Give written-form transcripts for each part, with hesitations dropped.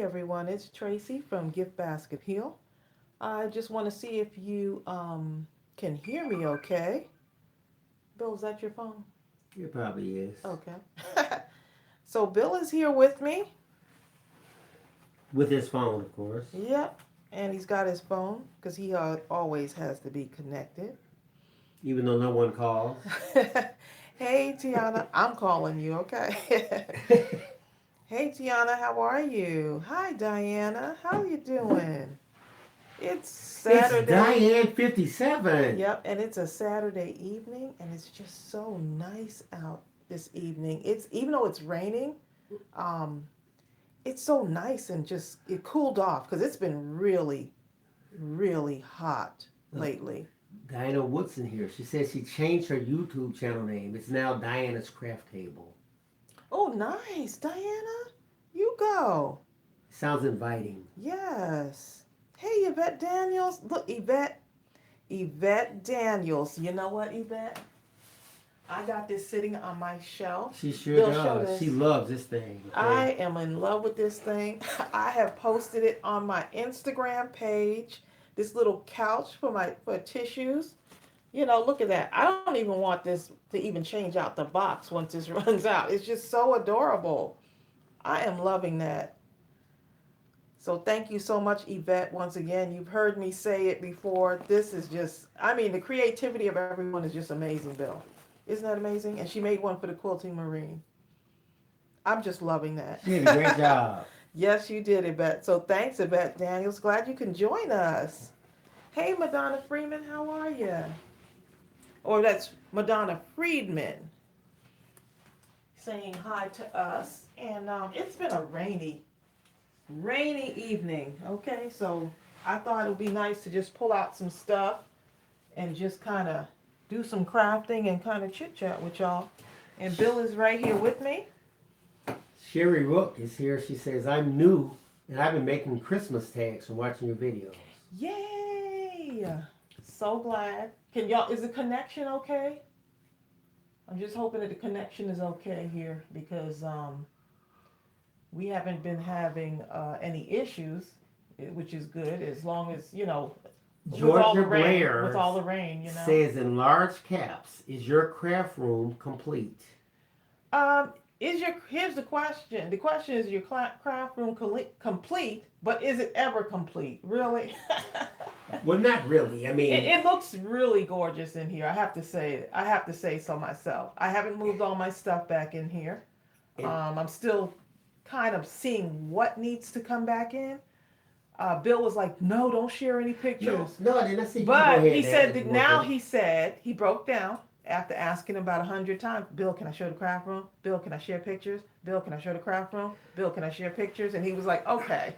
everyone, it's Tracey from GiftBasketAppeal. I just want to see if you can hear me okay. Bill, is that your phone? It probably is. Okay. So Bill is here with me. With his phone, of course. Yep. And he's got his phone because he always has to be connected. Even though no one calls. Hey Tiana, I'm calling you, okay? Hey Tiana, how are you? Hi Diana, how you doing? It's It's Saturday. Diane 57. Yep, and it's a Saturday evening, and it's just so nice out this evening. It's even though it's raining, um, it's so nice and just it cooled off because it's been really, really hot Look, lately. Diana Woodson here. She says she changed her YouTube channel name. It's now Diana's Craft Table. Oh, nice, Diana. You go. Sounds inviting. Yes. Hey, Yvette Daniels. Look, Yvette Daniels. You know what, Yvette? I got this sitting on my shelf. She sure Bill, show does. this. She loves this thing. I Okay. am in love with this thing. I have posted it on my Instagram page. This little couch for tissues. You know, look at that. I don't even want this to even change out the box once this runs out. It's just so adorable. I am loving that. So thank you so much, Yvette. Once again, you've heard me say it before. This is just, I mean, the creativity of everyone is just amazing, Bill. Isn't that amazing? And she made one for the Quilting Marine. I'm just loving that. She did a great job. Yes, you did, Yvette. So thanks, Yvette Daniels. Glad you can join us. Hey, Madonna Freeman, how are you? Or that's Madonna Friedman saying hi to us. And it's been a rainy evening. Okay, so I thought it would be nice to just pull out some stuff and just kind of do some crafting and kind of chit chat with y'all. And Bill is right here with me. Sherry Rook is here. She says, I'm new and I've been making Christmas tags from watching your videos. Yay! So glad. Can y'all, is the connection okay? I'm just hoping that the connection is okay here because we haven't been having any issues, which is good as long as, you know, Georgia with Blair all the rain, you know. says in large caps, is your craft room complete? Um, here's the question. The question is your craft room complete, but is it ever complete? Really? Well, not really. I mean, It looks really gorgeous in here. I have to say. I have to say so myself. I haven't moved all my stuff back in here. and I'm still kind of seeing what needs to come back in. Bill was like, "No, don't share any no, pictures." no, I didn't say you can go But ahead he and add said it to that one now thing. he said he broke down after asking about 100 times. Bill, can I show the craft room? Bill, can I share pictures? Bill, can I show the craft room? Bill, can I share pictures? And he was like, "Okay."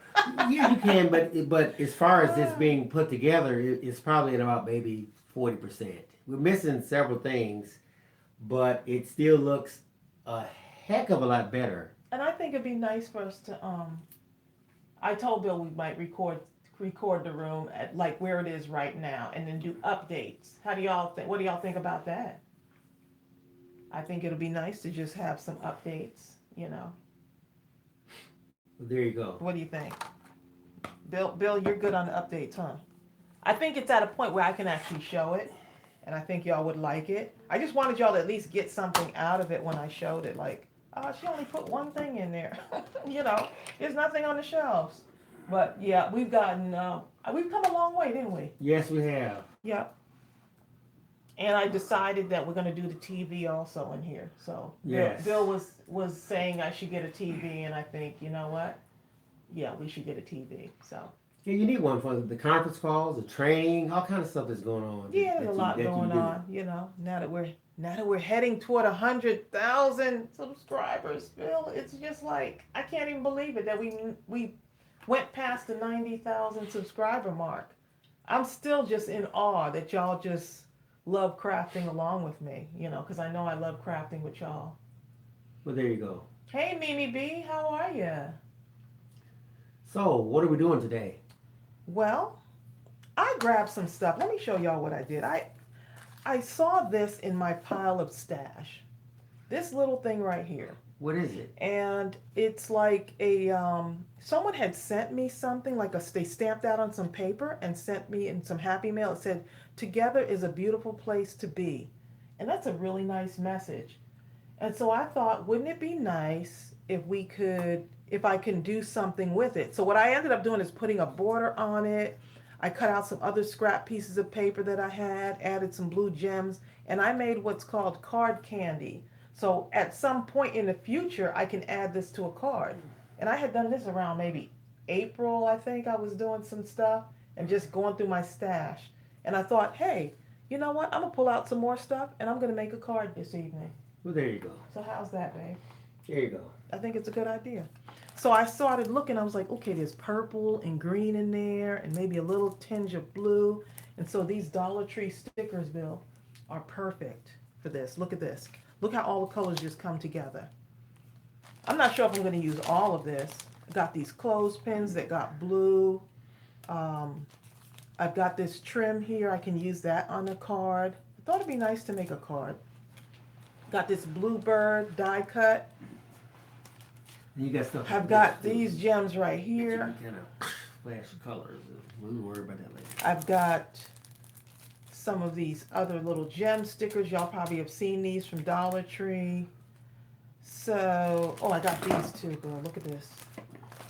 Yeah, you can, but as far as this being put together, it's probably at about maybe 40%. We're missing several things, but it still looks a heck of a lot better. And I think it'd be nice for us to I told Bill we might record the room at like where it is right now and then do updates. How do y'all think? What do y'all think about that? I think it'll be nice to just have some updates, you know. Well, there you go. What do you think? Bill, you're good on the updates, huh? I think it's at a point where I can actually show it and I think y'all would like it. I just wanted y'all to at least get something out of it when I showed it like, oh, she only put one thing in there. You know, there's nothing on the shelves. But yeah, we've come a long way, didn't we? Yes, we have. Yep. And I decided that we're gonna do the TV also in here. So Yes. Bill was saying I should get a TV, and I think you know what? Yeah, we should get a TV. So Yeah, you need one for the conference calls, the training, all kind of stuff that's going on. yeah, there's a lot going on. You know, now that we're heading toward 100,000 subscribers, Bill, it's just like I can't even believe it that we went past the 90,000 subscriber mark. I'm still just in awe that y'all just love crafting along with me, you know, because I know I love crafting with y'all. Well, there you go. Hey, Mimi B, how are you? So, what are we doing today? Well, I grabbed some stuff. Let me show y'all what I did. I saw this in my pile of stash. This little thing right here. What is it? And it's like a someone had sent me something like they stamped out on some paper and sent me in some happy mail. It said, "Together is a beautiful place to be," and that's a really nice message. And so I thought, wouldn't it be nice if I can do something with it? So what I ended up doing is putting a border on it. I cut out some other scrap pieces of paper that I had, added some blue gems, and I made what's called card candy. So at some point in the future, I can add this to a card. And I had done this around maybe April, I think I was doing some stuff and just going through my stash. And I thought, hey, you know what? I'm going to pull out some more stuff and I'm going to make a card this evening. Well, there you go. So how's that, babe? There you go. I think it's a good idea. So I started looking. I was like, okay, there's purple and green in there and maybe a little tinge of blue. And so these Dollar Tree stickers, Bill, are perfect for this. Look at this. Look how all the colors just come together. I'm not sure if I'm going to use all of this. I got these clothespins that got blue. I've got this trim here. I can use that on a card. I thought it'd be nice to make a card. Got this bluebird die cut. You got stuff. I've got these gems right here. Kind of flash colors. We'll worry about that later. I've got some of these other little gem stickers. Y'all probably have seen these from Dollar Tree. So, oh, I got these too, girl. Look at this.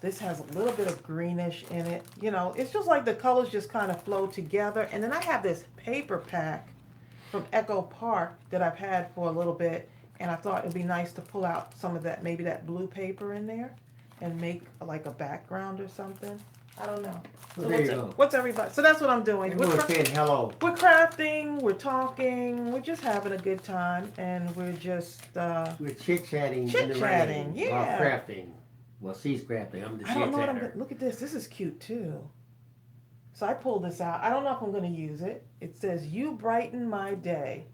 This has a little bit of greenish in it. You know, it's just like the colors just kind of flow together. And then I have this paper pack from Echo Park that I've had for a little bit. And I thought it'd be nice to pull out some of that, maybe that blue paper in there and make like a background or something. I don't know. Well, So there you go. what's everybody? So that's what I'm doing. Everyone's saying hello. We're crafting, we're talking, we're just having a good time, and we're just We're chit-chatting in the Chit-chatting, rain yeah. while crafting. Well, she's crafting. I'm the I don't know what I'm chit-chatter. gonna look at this. This is cute too. So I pulled this out. I don't know if I'm gonna use it. It says, "You brighten my day,"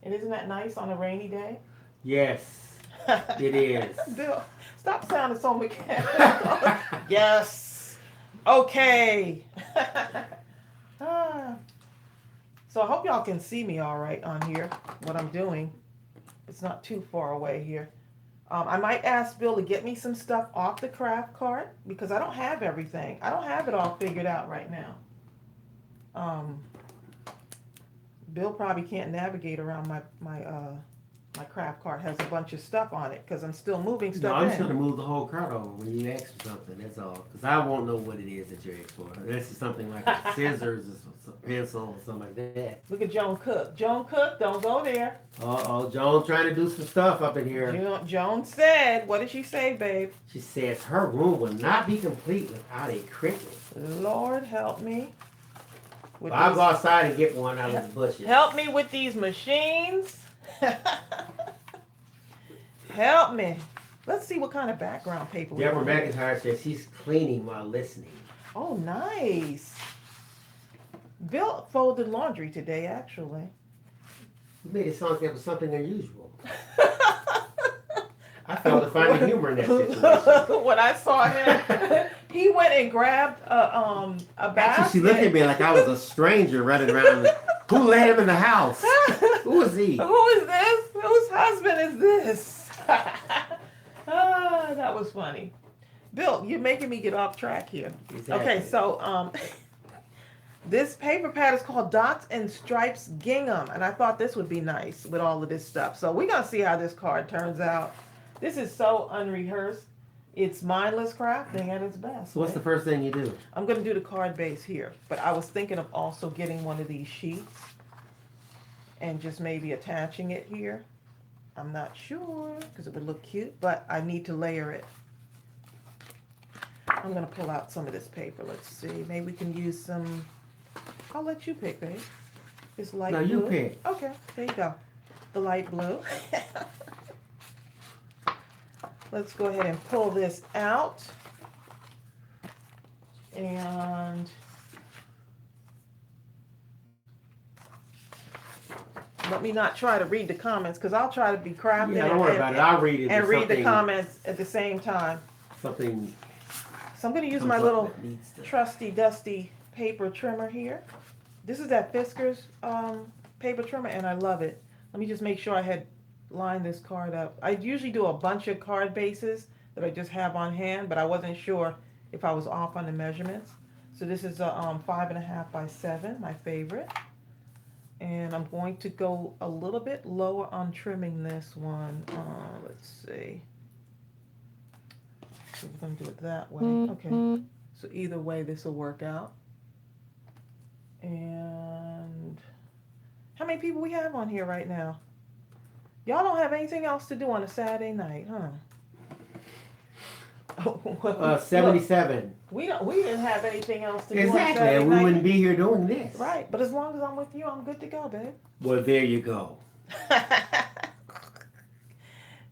and isn't that nice on a rainy day? Yes, it is. Bill, stop sounding so mechanical. Yes. Okay. So I hope y'all can see me all right on here, what I'm doing. It's not too far away here. I might ask Bill to get me some stuff off the craft cart because I don't have everything. I don't have it all figured out right now. Bill probably can't navigate around my craft cart. Has a bunch of stuff on it because I'm still moving No, stuff I'm in. just gonna move the whole cart over when you ask for something. That's all. Because I won't know what it is that you're asking for. This is something like scissors, or a pencil, or something like that. Look at Joan Cook. Joan Cook, don't go there. Uh-oh, Joan trying to do some stuff up in here. Joan said, what did she say, babe? She says her room will not be complete without a cricket. Lord help me. With I'll these- go outside and get one out of the bushes. Help me with these machines. Help me. Let's see what kind of background paper we Deborah have. McIntyre says she's cleaning while listening. Oh, nice. Bill folded laundry today, actually. You made it sound like it was something unusual. I failed to find the humor in that situation. When I saw him, he went and grabbed a basket. Actually, she looked at me like I was a stranger running around. Who let him in the house? Who is he? Who is this? Whose husband is this? That was funny. Bill, you're making me get off track here. Exactly. Okay, so this paper pad is called Dots and Stripes Gingham, and I thought this would be nice with all of this stuff. So we're gonna see how this card turns out. This is so unrehearsed. It's mindless crafting at its best. So what's the first thing you do? I'm gonna do the card base here, but I was thinking of also getting one of these sheets and just maybe attaching it here. I'm not sure because it would look cute, but I need to layer it. I'm gonna pull out some of this paper. Let's see. Maybe we can use some. I'll let you pick, babe. It's light No, blue. you pick. Okay, there you go. The light blue. Let's go ahead and pull this out. And let me not try to read the comments because I'll try to be crafty Yeah, don't worry about it. I'll read it. and It's read the something- comments at the same time. Something. So I'm going to use comes my up little that needs to- trusty dusty paper trimmer here. This is that Fisker's paper trimmer and I love it. Let me just make sure I had line this card up. I usually do a bunch of card bases that I just have on hand, but I wasn't sure if I was off on the measurements. So this is a 5.5 by 7, my favorite. And I'm going to go a little bit lower on trimming this one. Let's see. So we're going to do it that way. Okay. So either way, this will work out. And how many people we have on here right now? Y'all don't have anything else to do on a Saturday night, huh? 77. We didn't have anything else to do on Exactly, Saturday and we night. wouldn't be here doing this. Right, but as long as I'm with you, I'm good to go, babe. Well, there you go.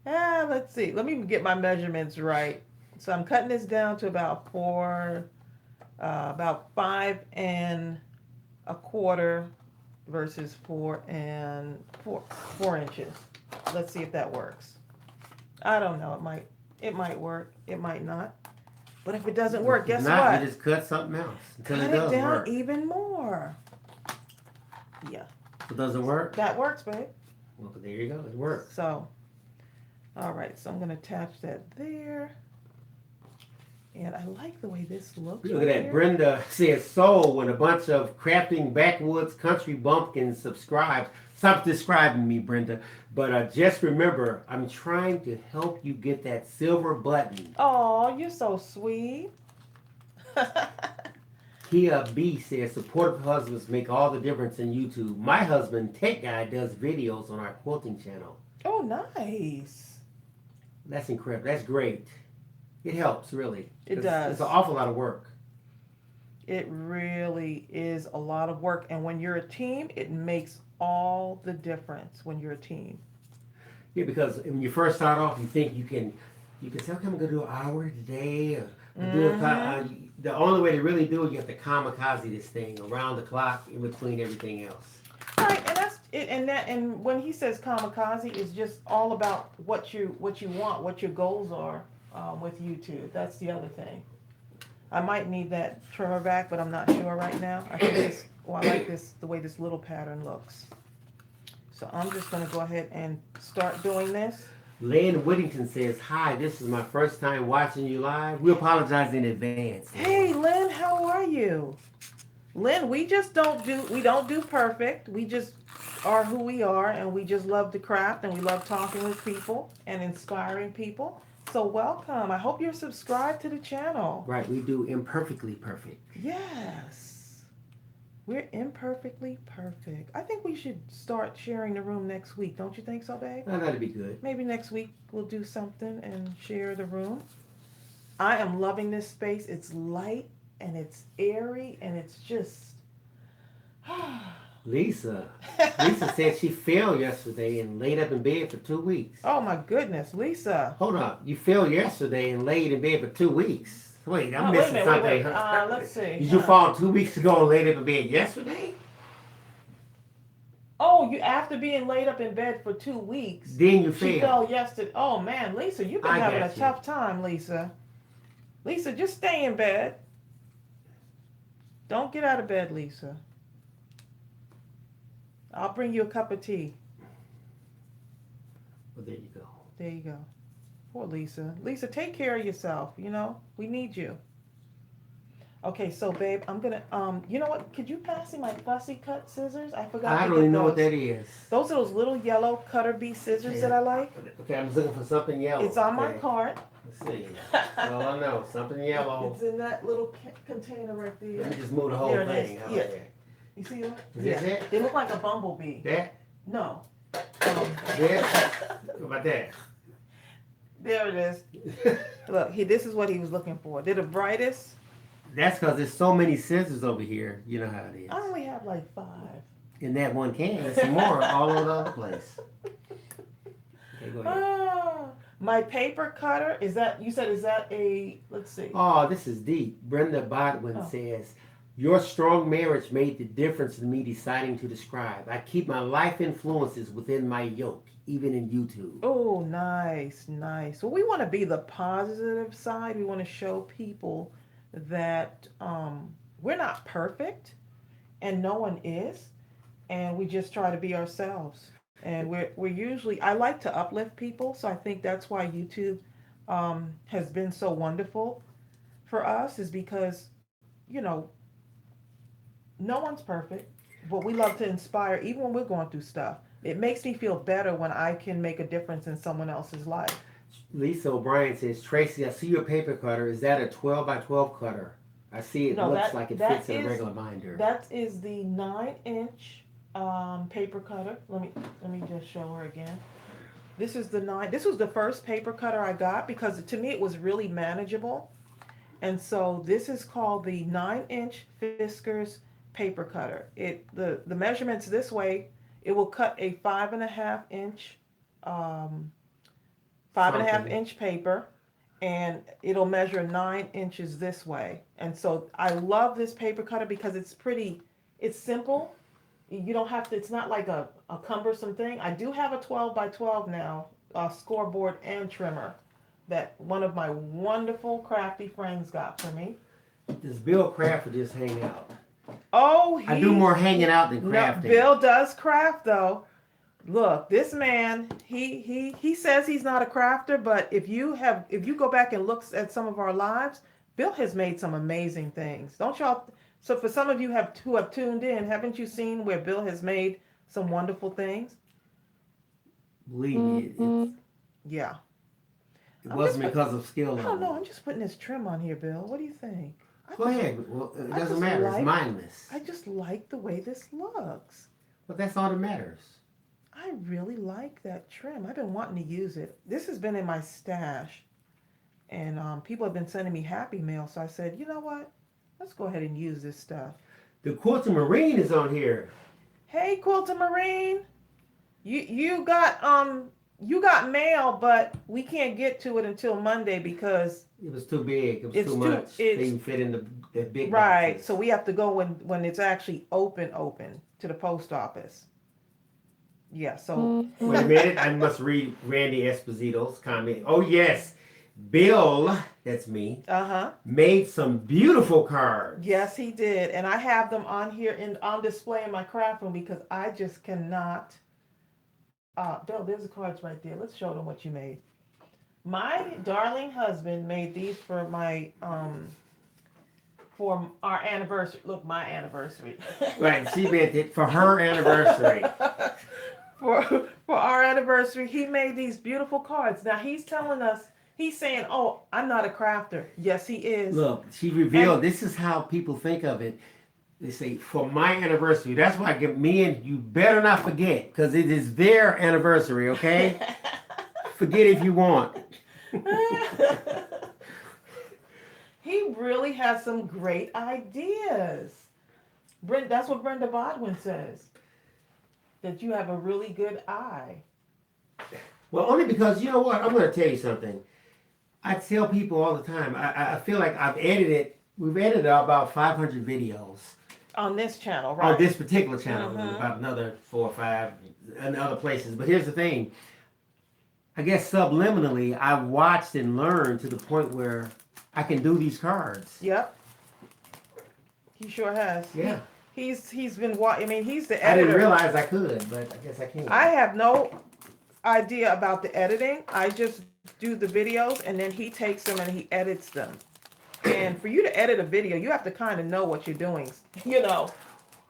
Let's see. Let me get my measurements right. So I'm cutting this down to about 5.25 versus 4 inches. Let's see if that works. I don't know. It might work. It might not. But if it doesn't work, guess what? You just cut something else until Cut it does it down work. even more. Yeah. It doesn't work? That works, babe. Well, there you go. It works. So, all right. So I'm going to attach that there. And I like the way this looks. Look at that. Brenda says, so when a bunch of crafting backwoods country bumpkins subscribe. Stop describing me, Brenda. But just remember, I'm trying to help you get that silver button. Oh, you're so sweet. Kia B says, supportive husbands make all the difference in YouTube. My husband, Tech Guy, does videos on our quilting channel. Oh, nice. That's incredible. That's great. It helps, really. It does. It's an awful lot of work. It really is a lot of work. And when you're a team, it makes all the difference when you're a team. Yeah, because when you first start off, you think you can say, okay, I'm going to do an hour today. Or the only way to really do it, you have to kamikaze this thing around the clock in between everything else. Right, and that's it. And when he says kamikaze, it's just all about what you want, what your goals are with YouTube. That's the other thing. I might need that trimmer back, but I'm not sure right now. I think I like the way this little pattern looks. So I'm just going to go ahead and start doing this. Lynn Whittington says, hi, this is my first time watching you live. We apologize in advance. Hey, Lynn, how are you? Lynn, we don't do perfect. We just are who we are, and we just love to craft, and we love talking with people and inspiring people. So welcome. I hope you're subscribed to the channel. Right, we do imperfectly perfect. Yes. We're imperfectly perfect. I think we should start sharing the room next week. Don't you think so, babe? Oh, that'd be good. Maybe next week we'll do something and share the room. I am loving this space. It's light and it's airy and it's just... Lisa said she fell yesterday and laid up in bed for 2 weeks. Oh my goodness, Lisa. Hold up. You fell yesterday and laid in bed for 2 weeks. Wait, I'm missing something. Wait. Let's see. Did you fall 2 weeks ago and laid up in bed yesterday? Oh, you after being laid up in bed for 2 weeks. Then you She fell. fell yesterday. Oh man, Lisa, you've been having a tough time, Lisa. Lisa, just stay in bed. Don't get out of bed, Lisa. I'll bring you a cup of tea. Well, there you go. There you go. Poor Lisa. Lisa, take care of yourself. You know, we need you. Okay, so babe, I'm gonna you know what? Could you pass me my fussy cut scissors? I forgot. I don't even know what that is. Those are those little yellow cutter bee scissors that I like. Okay, I'm looking for something yellow. It's on my cart. Let's see. Well, I know something yellow. It's in that little container right there. Let me just move the whole There it thing. is. How Yeah. about that? You see that? Is this it? They look like a bumblebee. That? No. That? What about that? There it is. Look, this is what he was looking for. They're the brightest. That's because there's so many scissors over here. You know how it is. I only have like 5. In that one can. There's some more all over the other place. Okay, go ahead. My paper cutter, is that a, let's see. Oh, this is deep. Brenda Bodwin says, your strong marriage made the difference in me deciding to describe. I keep my life influences within my yoke, even in YouTube. Oh, nice. Well, we want to be the positive side. We want to show people that we're not perfect and no one is, and we just try to be ourselves. And we're usually, I like to uplift people, so I think that's why YouTube has been so wonderful for us, is because, you know, no one's perfect, but we love to inspire even when we're going through stuff. It makes me feel better when I can make a difference in someone else's life. Lisa O'Brien says, Tracy, I see your paper cutter. Is that a 12 by 12 cutter? I see it No, looks like it that fits in a is regular binder. that is the 9 inch paper cutter. Let me just show her again. This is the nine. This was the first paper cutter I got because to me it was really manageable. And so this is called the 9 inch Fiskars paper cutter. The measurements this way. It will cut a 5.5 inch um, 5.5 Something. inch paper, and it'll measure 9 inches this way. And so I love this paper cutter because it's pretty. It's simple. You don't have to. It's not like a cumbersome thing. I do have a 12 by 12 now, scoreboard and trimmer that one of my wonderful crafty friends got for me. Does Bill craft or just hang out? Oh, I do more hanging out than no, crafting. Bill does craft though. Look, this man, he says he's not a crafter, but if you go back and look at some of our lives, Bill has made some amazing things. Don't y'all? So for some of you who have tuned in, haven't you seen where Bill has made some wonderful things? Believe me, Yeah. it I'm wasn't just because of skill I don't know. level. I'm just putting this trim on here, Bill. What do you think? Go ahead. Well, it I doesn't just matter. It's like mindless. I just like the way this looks. But that's all that matters. I really like that trim. I've been wanting to use it. This has been in my stash, and people have been sending me happy mail. So I said, you know what? Let's go ahead and use this stuff. The Quilter Marine is on here. Hey, Quilter Marine, you got mail, but we can't get to it until Monday because It was too big. It was it's too too much. They didn't fit in the big right. boxes. So we have to go when it's actually open to the post office. Yeah. So Wait a minute. I must read Randy Esposito's comment. Oh, yes. Bill, that's me, uh-huh. made some beautiful cards. Yes, he did, and I have them on here on display in my craft room because I just cannot. Bill, there's the cards right there. Let's show them what you made. My darling husband made these for our anniversary. Look, my anniversary. Right, she meant it for her anniversary. For our anniversary, he made these beautiful cards. Now he's telling us. He's saying, "Oh, I'm not a crafter." Yes, he is. Look, she revealed this is how people think of it. They say, for my anniversary. That's why I give me and you better not forget, because it is their anniversary, okay? Forget if you want. He really has some great ideas. That's what Brenda Bodwin says. That you have a really good eye. Well, only because, you know what? I'm going to tell you something. I tell people all the time, I feel like we've edited about 500 videos. On this channel, right? On this particular channel, Mhm. about another 4 or 5 in other places. But here's the thing. I guess subliminally, I've watched and learned to the point where I can do these cards. Yep. He sure has. Yeah. He's been I mean, he's the I editor. didn't realize I could, but I guess I can. I have no idea about the editing. I just do the videos and then he takes them and he edits them. And for you to edit a video, you have to kind of know what you're doing,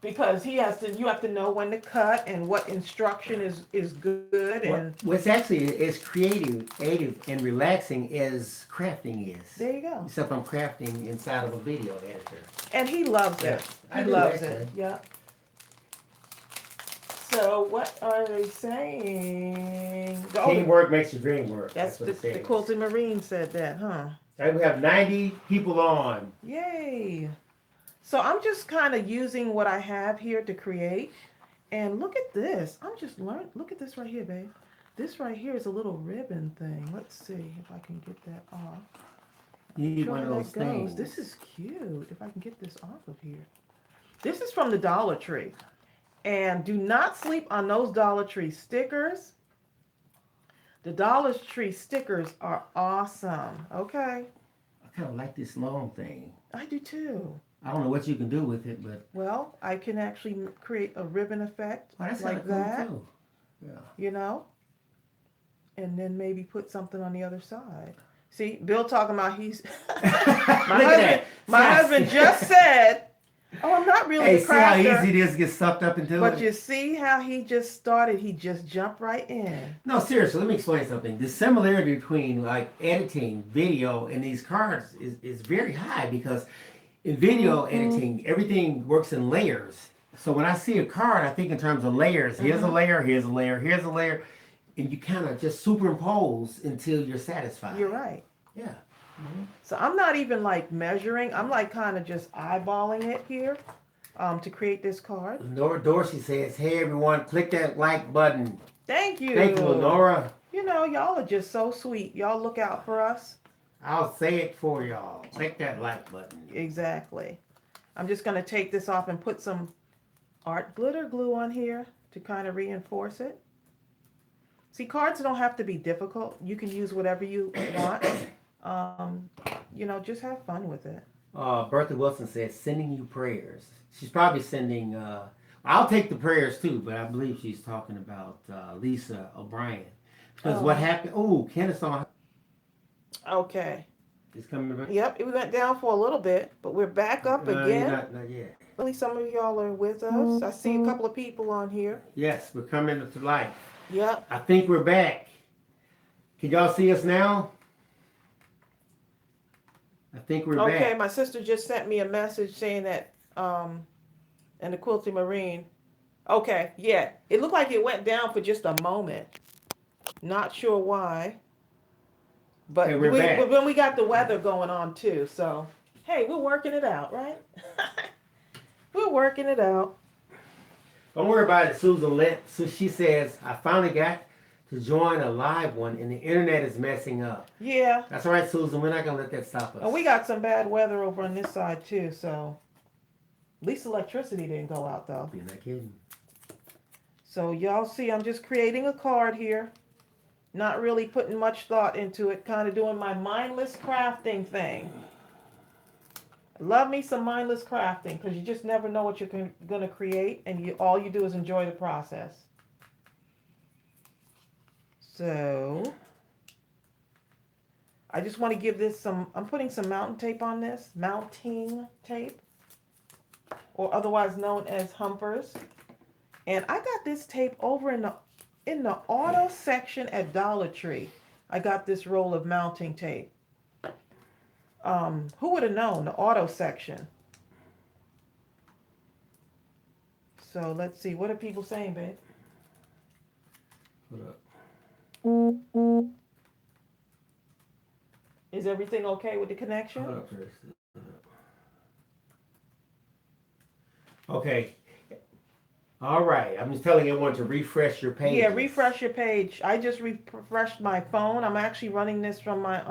because you have to know when to cut and what instruction is good. And what's actually as creative and relaxing as crafting is. there you go. Except I'm crafting inside of a video editor. And he loves it. I He do loves like it. Yeah. So what are they saying? Teamwork makes your dream work. That's what it the says. Quilted Marine said that, huh? And we have 90 people on. Yay. So I'm just kind of using what I have here to create. And look at this. I'm just learning. Look at this right here, babe. This right here is a little ribbon thing. Let's see if I can get that off. You need Sure one of how those that goes. things. This is cute. If I can get this off of here. This is from the Dollar Tree. And do not sleep on those Dollar Tree stickers. The Dollar Tree stickers are awesome. Okay. I kind of like this long thing. I do too. I don't know what you can do with it, but Well, I can actually create a ribbon effect that's like kinda that. cool too. Yeah. You know? And then maybe put something on the other side. See, Bill talking about he's my husband just said, "Oh, I'm not really Hey, a see how crafter." easy it is to get sucked up into But it? you see how he just started? He just jumped right in. No, seriously, let me explain something. The similarity between like editing, video, and these cards is very high because in video editing, everything works in layers. So when I see a card, I think in terms of layers. Here's a layer, here's a layer, here's a layer. And you kind of just superimpose until you're satisfied. You're right. Yeah. Mm-hmm. So I'm not even like measuring. I'm like kind of just eyeballing it here to create this card. Lenora Dorsey says, "Hey everyone, click that like button." Thank you. Thank you, Lenora. You know, y'all are just so sweet. Y'all look out for us. I'll say it for y'all. Click that like button. Exactly. I'm just going to take this off and put some art glitter glue on here to kind of reinforce it. See, cards don't have to be difficult. You can use whatever you want. You know, just have fun with it. Bertha Wilson says, "Sending you prayers." She's probably sending, I'll take the prayers too, but I believe she's talking about Lisa O'Brien. Because what happened, Kenneth's on. Okay. It's coming back. Yep, it went down for a little bit, but we're back up again. Not yet. At least some of y'all are with us. I see a couple of people on here. Yes, we're coming to life. Yep. I think we're back. Can y'all see us now? I think we're back. Okay, my sister just sent me a message saying that in the Quilty Marine. Okay, yeah. It looked like it went down for just a moment. Not sure why. But hey, back. when we got the weather going on too, so hey, we're working it out, right? We're working it out. Don't worry about it, Susan. So she says, "I finally got to join a live one, and the internet is messing up." Yeah. That's all right, Susan. We're not gonna let that stop us. And we got some bad weather over on this side too, so at least electricity didn't go out though. You're not kidding. So y'all see, I'm just creating a card here. Not really putting much thought into it, kind of doing my mindless crafting thing. Love me some mindless crafting because you just never know what you're going to create, and all you do is enjoy the process. So I just want to give this some, I'm putting some mounting tape on this, mounting tape, or otherwise known as humpers. And I got this tape over in the auto section at Dollar Tree. I got this roll of mounting tape. Who would have known, the auto section? So let's see, what are people saying, babe? Hold up. Is everything okay with the connection? Hold up, Tracy. Okay. All right. I'm just telling everyone to refresh your page. Yeah, refresh your page. I just refreshed my phone. I'm actually running this from my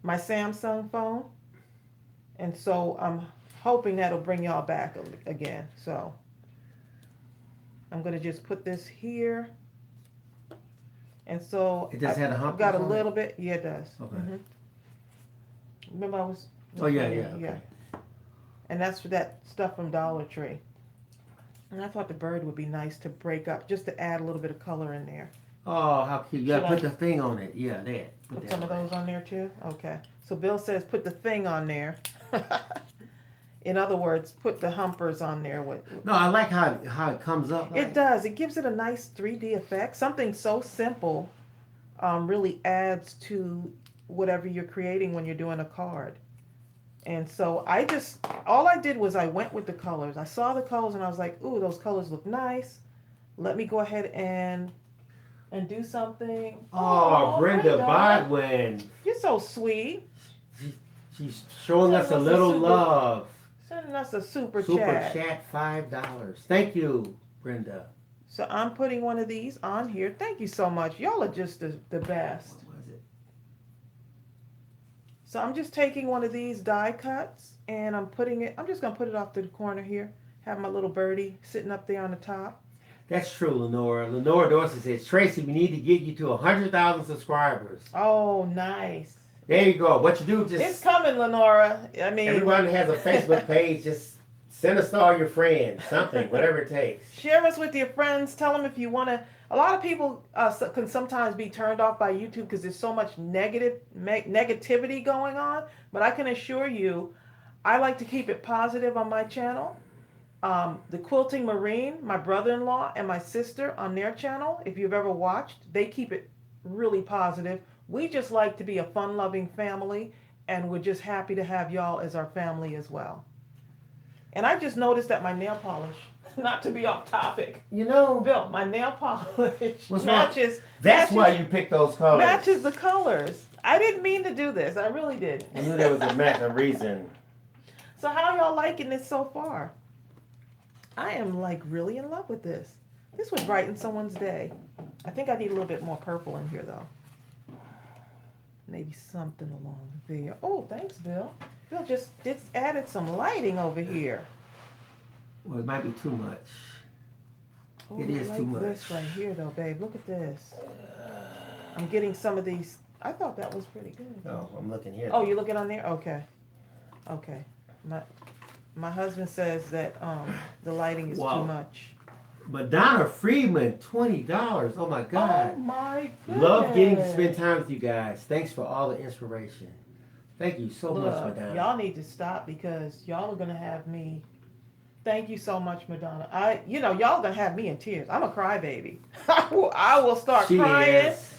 my Samsung phone, and so I'm hoping that'll bring y'all back again. So I'm gonna just put this here, and so It just had a hump. Got a little bit. Yeah, it does. Okay. Mm-hmm. Remember I was. Oh yeah. Okay. And that's for that stuff from Dollar Tree. And I thought the bird would be nice to break up, just to add a little bit of color in there. Oh, how cute. You gotta put the thing on it. Yeah, that. Put some of those on there too? Okay. So Bill says put the thing on there. In other words, put the humpers on there. No, I like how it comes up. It does. It gives it a nice 3D effect. Something so simple really adds to whatever you're creating when you're doing a card. And so all I did was I went with the colors. I saw the colors and I was like, ooh, those colors look nice. Let me go ahead and do something. Oh, Brenda Bodwin. You're so sweet. She's showing us a little love. Sending us a super chat. Super chat, $5. Thank you, Brenda. So I'm putting one of these on here. Thank you so much. Y'all are just the best. What was it? So I'm just taking one of these die cuts and I'm just going to put it off to the corner here. Have my little birdie sitting up there on the top. That's true, Lenora. Lenora Dorsey says, Tracy, we need to get you to 100,000 subscribers. Oh, nice. There you go. What you do, just... It's coming, Lenora. I mean... Everyone who has a Facebook page, just Send us to all your friends, something, whatever it takes. Share us with your friends. Tell them if you want to. A lot of people can sometimes be turned off by YouTube because there's so much negativity going on. But I can assure you, I like to keep it positive on my channel. The Quilting Marine, my brother-in-law and my sister on their channel, if you've ever watched, they keep it really positive. We just like to be a fun-loving family, and we're just happy to have y'all as our family as well. And I just noticed that my nail polish, not to be off topic, You know, Bill, my nail polish what's wrong? matches. That's matches, why you picked those colors. matches the colors. I didn't mean to do this. I really did. I knew there was a reason. So how y'all liking this so far? I am like really in love with this. This would brighten someone's day. I think I need a little bit more purple in here though. Maybe something along there. Oh, thanks, Bill. Bill just added some lighting over here. Well, it might be too much. Oh, It is I too like much. this right here though, babe. Look at this. I'm getting some of these. I thought that was pretty good. Oh, I'm looking here. Oh, you're looking on there? Okay. Okay. My husband says that the lighting is Wow. too much. Madonna Freeman, $20. Oh my God. Oh my goodness. Love getting to spend time with you guys. Thanks for all the inspiration. Thank you so much, Look, Madonna. y'all need to stop because y'all are gonna have me. Thank you so much, Madonna. Y'all gonna have me in tears. I'm a crybaby. I will start She crying, is.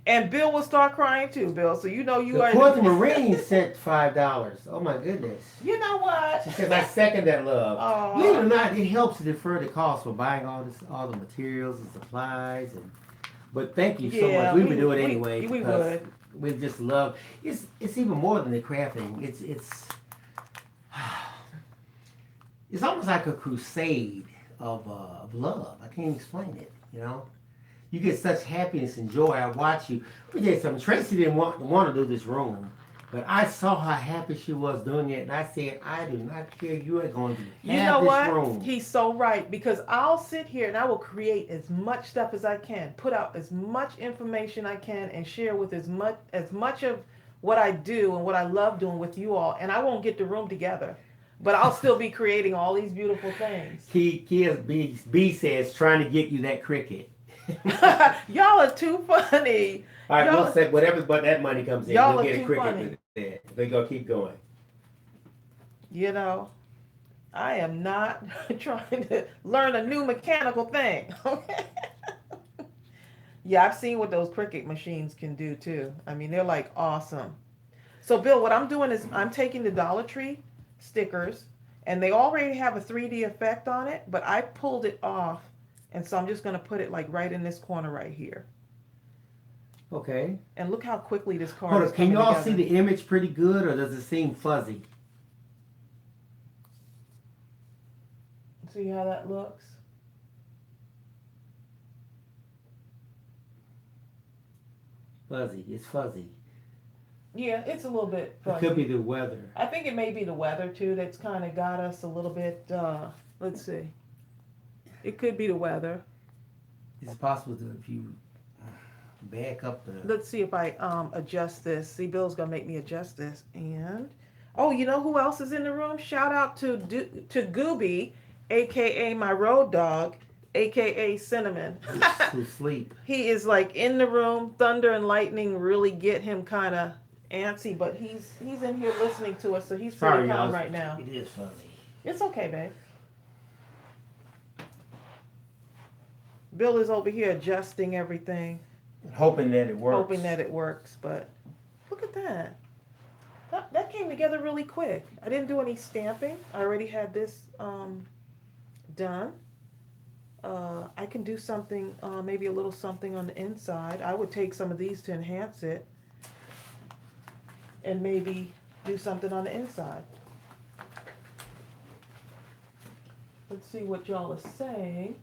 and Bill will start crying too, Bill. So you The are. Quilting Marine sent $5. Oh my goodness. You know what? She says I second that love. Aw. Believe it or not, it helps to defer the cost for buying all the materials and supplies but thank you so much. We would do it anyway. We because would. We just love it's even more than the crafting. It's almost like a crusade of love. I can't explain it, you know? You get such happiness and joy. I watch you. Let me tell you something. Tracy didn't want to do this room, but I saw how happy she was doing it, and I said, I do not care. You are going to have You know this what? room. He's so right because I'll sit here and I will create as much stuff as I can, put out as much information I can, and share with as much of what I do and what I love doing with you all. And I won't get the room together, but I'll still be creating all these beautiful things. B says trying to get you that cricket. Y'all are too funny. All right, Y'all- we'll say whatever, but that money comes in, Y'all we'll are get a too cricket funny. with that. They're gonna keep going. I am not trying to learn a new mechanical thing. Okay. Yeah, I've seen what those Cricut machines can do too. I mean, they're like awesome. So, Bill, what I'm doing is I'm taking the Dollar Tree stickers, and they already have a 3D effect on it, but I pulled it off, and so I'm just going to put it like right in this corner right here. Okay. And look how quickly this card Hold is on, can coming you all together. see the image pretty good, or does it seem fuzzy? See how that looks? Fuzzy. It's fuzzy. Yeah, it's a little bit It fuzzy. could be the weather. I think it may be the weather too that's kind of got us a little bit, let's see. It could be the weather. It's possible that if you back up the... Let's see if I adjust this. See, Bill's gonna make me adjust this. And, oh, you know who else is in the room? Shout out to Gooby, aka my road dog, aka Cinnamon. who sleep. He is like in the room. Thunder and lightning really get him kind of antsy, but he's in here listening to us, so he's pretty Sorry, calm y'all. right now. It is fuzzy. It's okay, babe. Bill is over here adjusting everything, Hoping that it works. hoping that it works, but look at that. That came together really quick. I didn't do any stamping. I already had this done. I can do something, maybe a little something on the inside. I would take some of these to enhance it and maybe do something on the inside. Let's see what y'all are saying.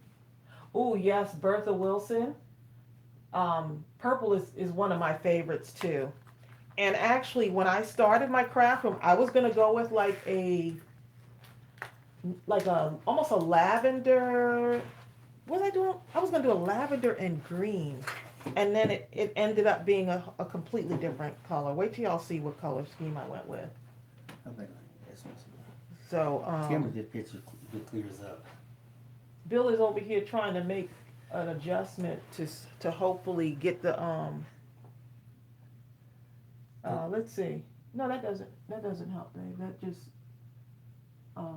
Oh, yes, Bertha Wilson. Purple is one of my favorites too. And actually, when I started my craft room, I was gonna go with like almost a lavender. What was I doing? I was gonna do a lavender and green, and then it ended up being a completely different color. Wait till y'all see what color scheme I went with. So Tim's this picture clears up. Bill is over here trying to make an adjustment to hopefully get the let's see. No, that doesn't help, babe. That just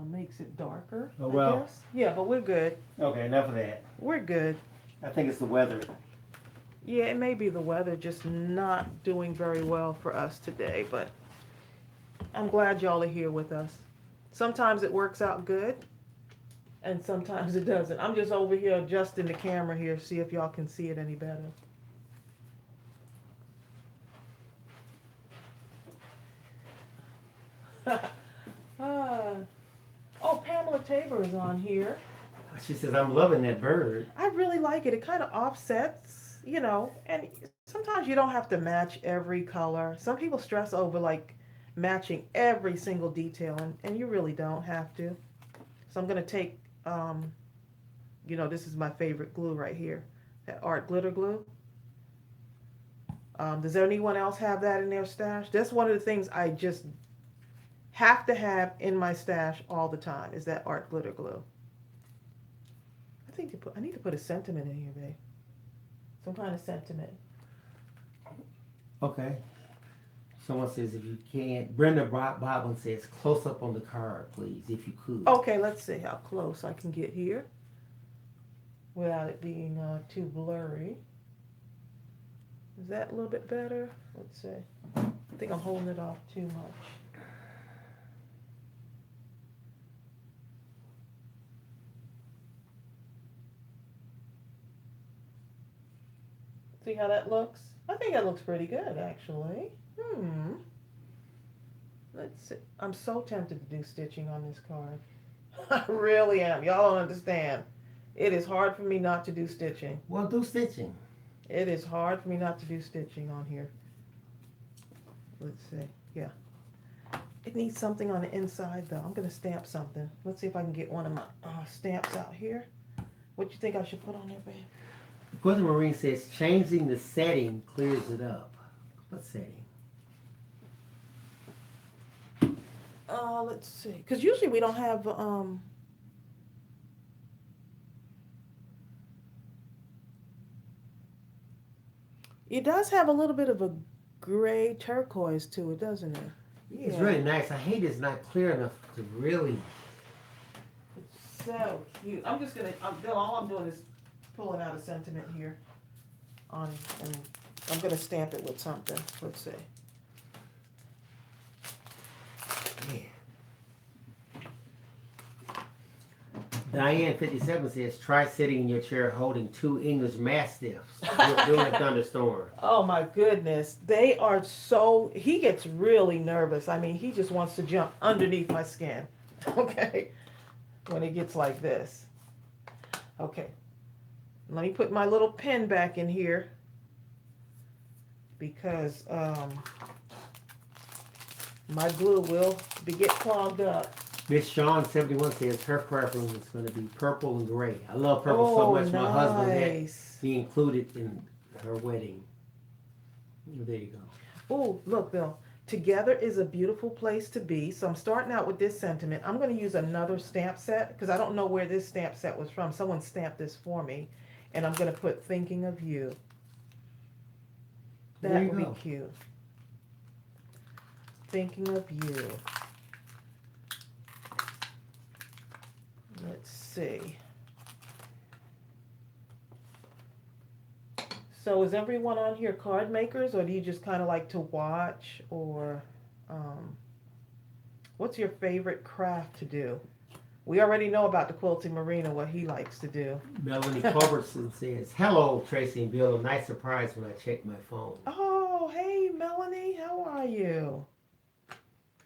makes it darker. Oh well. I guess. Yeah, but we're good. Okay, enough of that. We're good. I think it's the weather. Yeah, it may be the weather just not doing very well for us today, but I'm glad y'all are here with us. Sometimes it works out good, and sometimes it doesn't. I'm just over here adjusting the camera here, see if y'all can see it any better. Oh, Pamela Tabor is on here. She says, I'm loving that bird. I really like it. It kind of offsets, and sometimes you don't have to match every color. Some people stress over like matching every single detail, and you really don't have to. So I'm going to take, this is my favorite glue right here, that art glitter glue. Does anyone else have that in their stash? That's one of the things I just have to have in my stash all the time is that art glitter glue. I need to put a sentiment in here, babe. Some kind of sentiment. Okay. Someone says if you can't, Brenda Boblin says close up on the card, please, if you could. Okay, let's see how close I can get here without it being too blurry. Is that a little bit better? Let's see. I think I'm holding it off too much. See how that looks? I think that looks pretty good, actually. Let's see. I'm so tempted to do stitching on this card. I really am. Y'all don't understand. It is hard for me not to do stitching. Well, do stitching. It is hard for me not to do stitching on here. Let's see. Yeah. It needs something on the inside, though. I'm going to stamp something. Let's see if I can get one of my stamps out here. What do you think I should put on there, babe? Gordon Marine says changing the setting clears it up. What setting? Let's see. Because usually we don't have it does have a little bit of a gray turquoise to it, doesn't it? Yeah. It's really nice. I hate it's not clear enough to really. It's so cute. I'm just gonna, Bill, all I'm doing is pulling out a sentiment here and I'm gonna stamp it with something. Let's see. Yeah. Diane 57 says try sitting in your chair holding 2 English Mastiffs during a thunderstorm. Oh my goodness. They are so, he gets really nervous. I mean, he just wants to jump underneath my skin. Okay. When it gets like this. Okay. Let me put my little pen back in here because my glue will get clogged up. Miss Shawn 71 says her preference is going to be purple and gray. I love purple so much. Nice. My husband had be included in her wedding. There you go. Oh, look, Bill. Together is a beautiful place to be. So I'm starting out with this sentiment. I'm going to use another stamp set because I don't know where this stamp set was from. Someone stamped this for me. And I'm going to put thinking of you. That would be cute. Thinking of you. Let's see. So is everyone on here card makers, or do you just kind of like to watch, or what's your favorite craft to do? We already know about the quilting marina, what he likes to do. Melanie Culbertson says, hello, Tracy and Bill. A nice surprise when I checked my phone. Oh, hey, Melanie. How are you?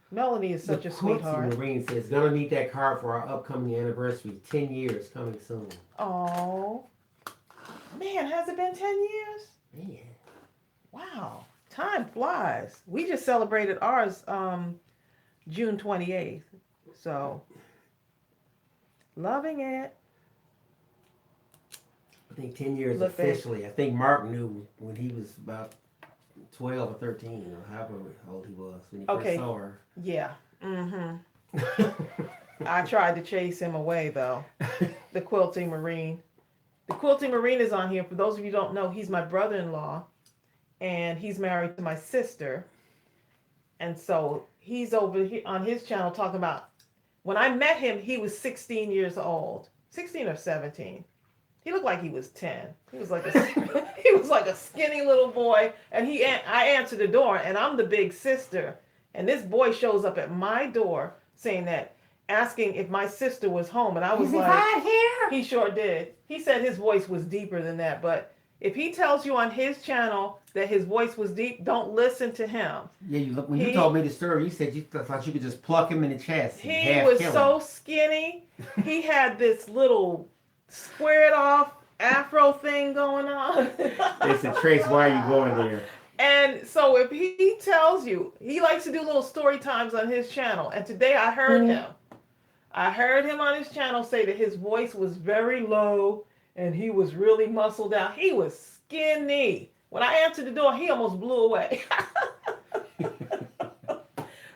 Melanie is such a sweetheart. The Marine says, gonna need that card for our upcoming anniversary. 10 years coming soon. Oh. Man, has it been 10 years? Man. Wow. Time flies. We just celebrated ours June 28th. So, loving it. I think 10 years officially. I think Mark knew when he was about 12 or 13, or however old he was when he first saw her. Yeah. Mm-hmm. I tried to chase him away though. The quilting marine. The quilting marine is on here. For those of you who don't know, he's my brother-in-law, and he's married to my sister. And so he's over here on his channel talking about when I met him, he was 16 years old, 16 or 17. He looked like he was 10. He was like a he was like a skinny little boy, and I answered the door, and I'm the big sister, and this boy shows up at my door saying that, asking if my sister was home, and I was like, right here. he sure did. He said his voice was deeper than that, but if he tells you on his channel that his voice was deep, don't listen to him. Yeah, when you told me the story, you said you thought you could just pluck him in the chest. He was so skinny. He had this little squared off afro thing going on. They said, Trace, why are you going there? And so if he tells you, he likes to do little story times on his channel. And today I heard him. I heard him on his channel say that his voice was very low and he was really muscled out. He was skinny. When I answered the door, he almost blew away.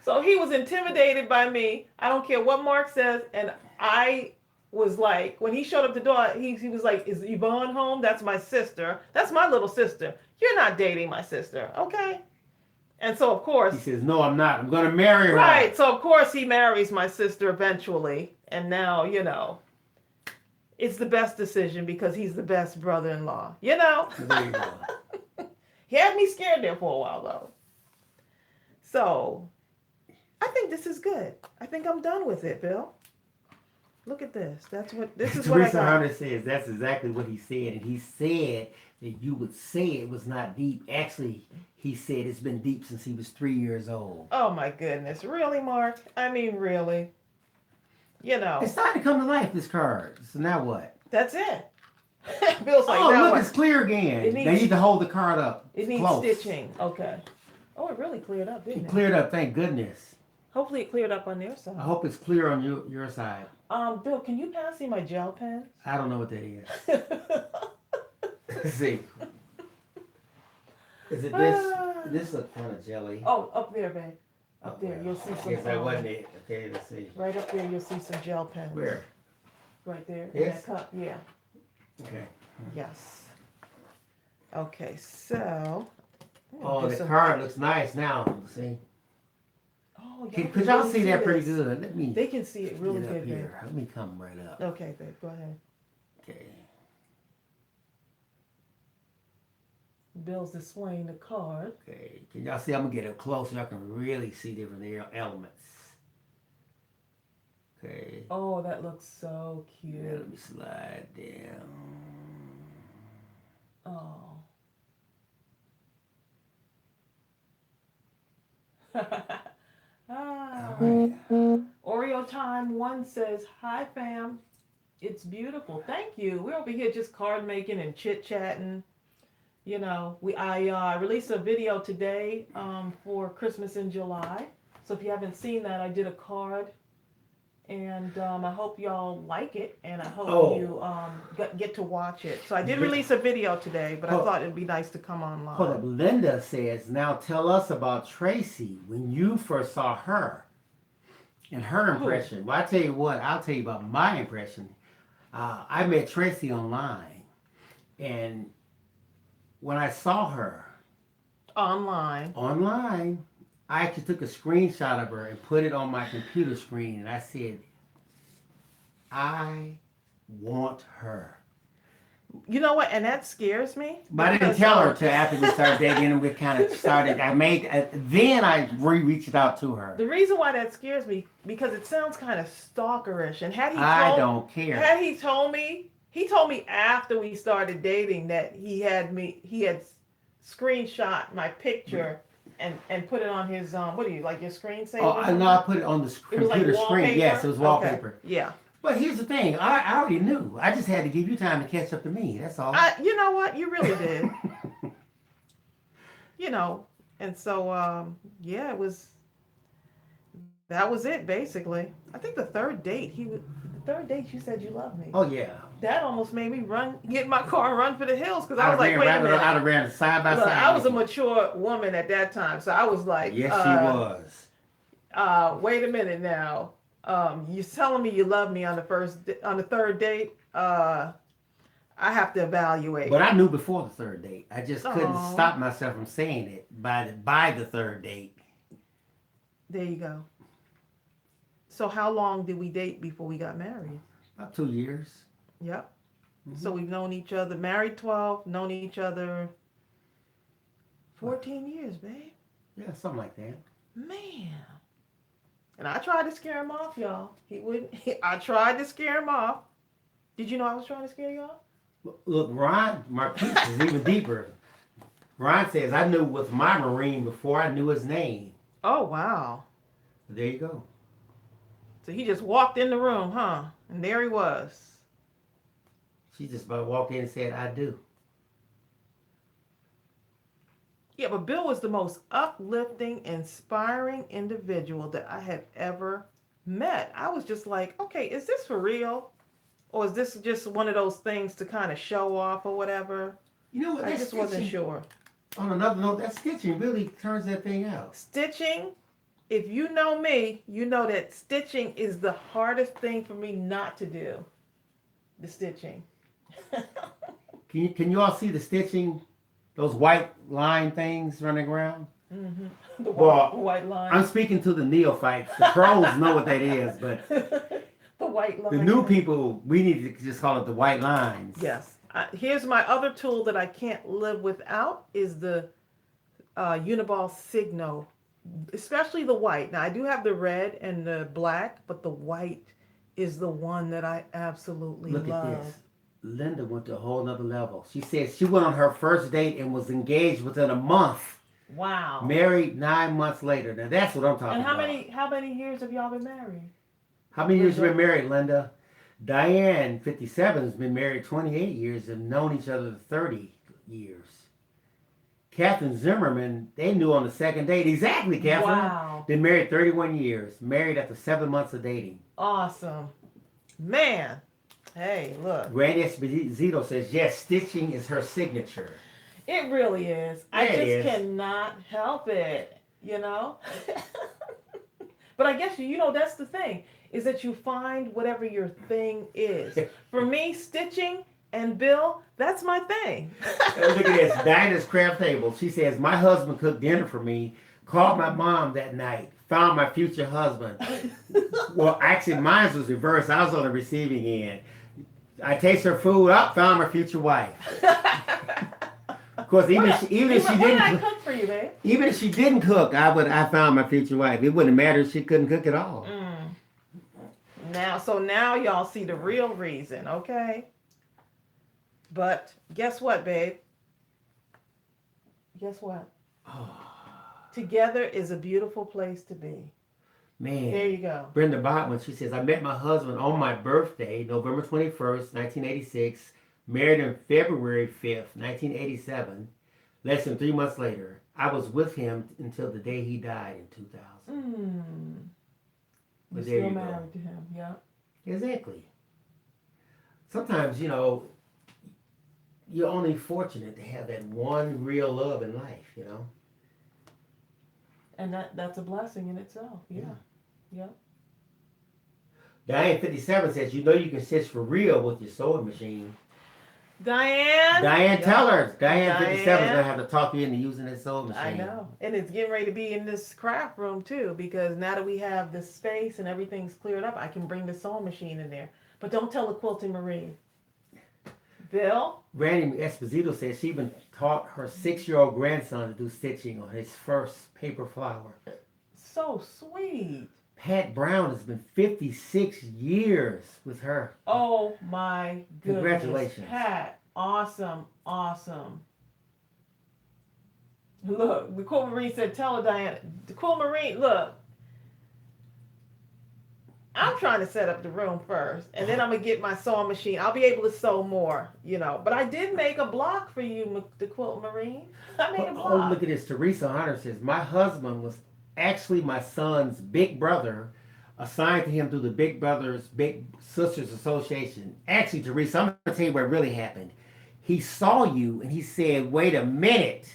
So he was intimidated by me. I don't care what Mark says. And I was like, when he showed up the door, he was like, is Yvonne home? That's my sister. That's my little sister. You're not dating my sister, okay? And so, of course... He says, no, I'm not. I'm going to marry her. Right. So, of course, he marries my sister eventually. And now, it's the best decision because he's the best brother-in-law. There you go. He had me scared there for a while, though. So, I think this is good. I think I'm done with it, Bill. Look at this. This is what I got. Hunter says that's exactly what he said. And he said that you would say it was not deep. Actually, he said it's been deep since he was 3 years old. Oh, my goodness. Really, Mark? I mean, really? It's starting to come to life, this card. So now what? That's it. Bill's like, look, it's clear again. They need to hold the card up. It needs close. stitching. Okay. Oh, it really cleared up, didn't it? It cleared up, thank goodness. Hopefully it cleared up on their side. I hope it's clear on your side. Bill, can you pass me my gel pen? I don't know what that is. Let's see. Is it this? This looks kind of jelly. Oh, up there, babe. Up there, you'll see some. Yes, that wasn't it. Okay, let's see. Right up there, you'll see some gel pens. Where? Right there. Yes? In that cup. Yeah. Okay. Yes. Okay, so. Oh, the card looks nice now. See? Oh, Could y'all see that pretty good? Let me. They can see it really good, babe. Here. Let me come right up. Okay, babe, go ahead. Okay. Bill's displaying the card. Okay. Can y'all see? I'm gonna get up close so y'all can really see different elements. Okay. Oh, that looks so cute. Yeah, let me slide down. Oh. Right. Oreo Time 1 says, hi fam, it's beautiful. Thank you. We're over here just card making and chit chatting. I released a video today for Christmas in July. So if you haven't seen that, I did a card. And I hope y'all like it, and I hope you get to watch it. So I did release a video today, but I thought it'd be nice to come online. Hold up. Linda says, now tell us about Tracey when you first saw her and her impression. Well, I tell you what, I'll tell you about my impression. I met Tracey online, and when I saw her online, I actually took a screenshot of her and put it on my computer screen, and I said, I want her. You know what? And that scares me. But I didn't tell her till after we started dating, and we kind of started. Then I reached out to her. The reason why that scares me, because it sounds kind of stalkerish. And I don't care. Had he told me after we started dating that he had screenshot my picture. And put it on his, what do you, like your screensaver? Oh, no, I put it on the computer screen. Yes, it was wallpaper. Okay. Yeah. But here's the thing. I already knew. I just had to give you time to catch up to me. That's all. You know what? You really did. And so, yeah, that was it, basically. I think the third date, you said you loved me. Oh, yeah. That almost made me get in my car and run for the hills, because I was like, wait a minute. I'd have ran side by side. I was a mature woman at that time, so I was like, yes, she was. Wait a minute now. You're telling me you love me on on the third date. I have to But evaluate. I knew before the third date. I just couldn't Oh, stop myself from saying it by the third date. there you go. So how long did we date before we got married? About 2 years. Yep. So Hmm. we've known each other, married 12, known each other What? 14 years, babe. Yeah, something like that. Man. And I tried to scare him off, y'all. He wouldn't. I tried to scare him off. Did you know I was trying to scare you off? Look, Ron Marquise is even deeper. Ron says, I knew with my Marine before I knew his name. Oh, wow. There you go. So he just walked in the room, huh? And there he was. She just about walked in and said, I do. Yeah, but Bill was the most uplifting, inspiring individual that I had ever met. I was just like, okay, is this for real? Or is this just one of those things to kind of show off or whatever? You know what? I That just wasn't stitching, sure. on another note, that stitching really turns that thing out. Stitching, if you know me, you know that stitching is the hardest thing for me not to do. The stitching. Can you all see the stitching? Those white line things running around? Mm-hmm. Well, White line. I'm speaking to the neophytes. The pros know what that is, but The white line. the new people, we need to just call it the white lines. Yes. Here's my other tool that I can't live without is the Uniball Signo, especially the white. Now I do have the red and the black, but the white is the one that I absolutely Look at love. this. Linda went to a whole nother level. She said she went on her first date and was engaged within a month. Wow. Married 9 months later. Now that's what I'm talking And about. how many years have y'all been married? How many years you Linda? been married, Linda? Diane, 57, has been married 28 years and known each other 30 years. Catherine Zimmerman, they knew on the second date. Exactly, Catherine. Wow. Been married 31 years. Married after 7 months of dating. Awesome. Man. Hey, look. Randy Esposito says, yes, stitching is her signature. It really is. I Yeah, it just is. cannot help it, you know? But I guess that's the thing, is that you find whatever your thing is. For me, stitching and Bill, that's my thing. Look at this. Dinah's craft table. She says, my husband cooked dinner for me, called my mom that night, found my future husband. Well, actually, mine was reversed. I was on the receiving end. I taste her food up, found my future wife. Of course, even if she What did I didn't cook for you, babe? even if she didn't cook, I found my future wife. It wouldn't matter if she couldn't cook at all. Now y'all see the real reason, okay? But guess what, babe? Guess what? Together is a beautiful place to be. Man. There you go. Brenda Botman, she says, I met my husband on my birthday, November 21st, 1986. Married him February 5th, 1987. Less than 3 months later, I was with him until the day he died in 2000. You're But there still you go. married to him, yeah. Exactly. Sometimes, you're only fortunate to have that one real love in life, And that's a blessing in itself, yeah. Diane 57 says, you can stitch for real with your sewing machine. Diane, Tell her. Diane 57 is Diane. going to have to talk you into using that sewing machine. I know. And it's getting ready to be in this craft room too, because now that we have this space and everything's cleared up, I can bring the sewing machine in there. But don't tell the quilting Marie. Bill? Randy Esposito says she even taught her 6-year-old grandson to do stitching on his first paper flower. So sweet. Pat Brown has been 56 years with her. Oh my goodness. Congratulations. Pat, awesome. Look, the Cool Marine said, tell her, Diana. The Cool Marine, look. I'm trying to set up the room first, and then I'm going to get my sewing machine. I'll be able to sew more, But I did make a block for you, the Quilt Marine. I made a block. Oh, look at this. Teresa Hunter says, my husband was actually my son's big brother, assigned to him through the Big Brothers Big Sisters Association. Actually, Teresa, I'm going to tell you what really happened. He saw you and he said, wait a minute.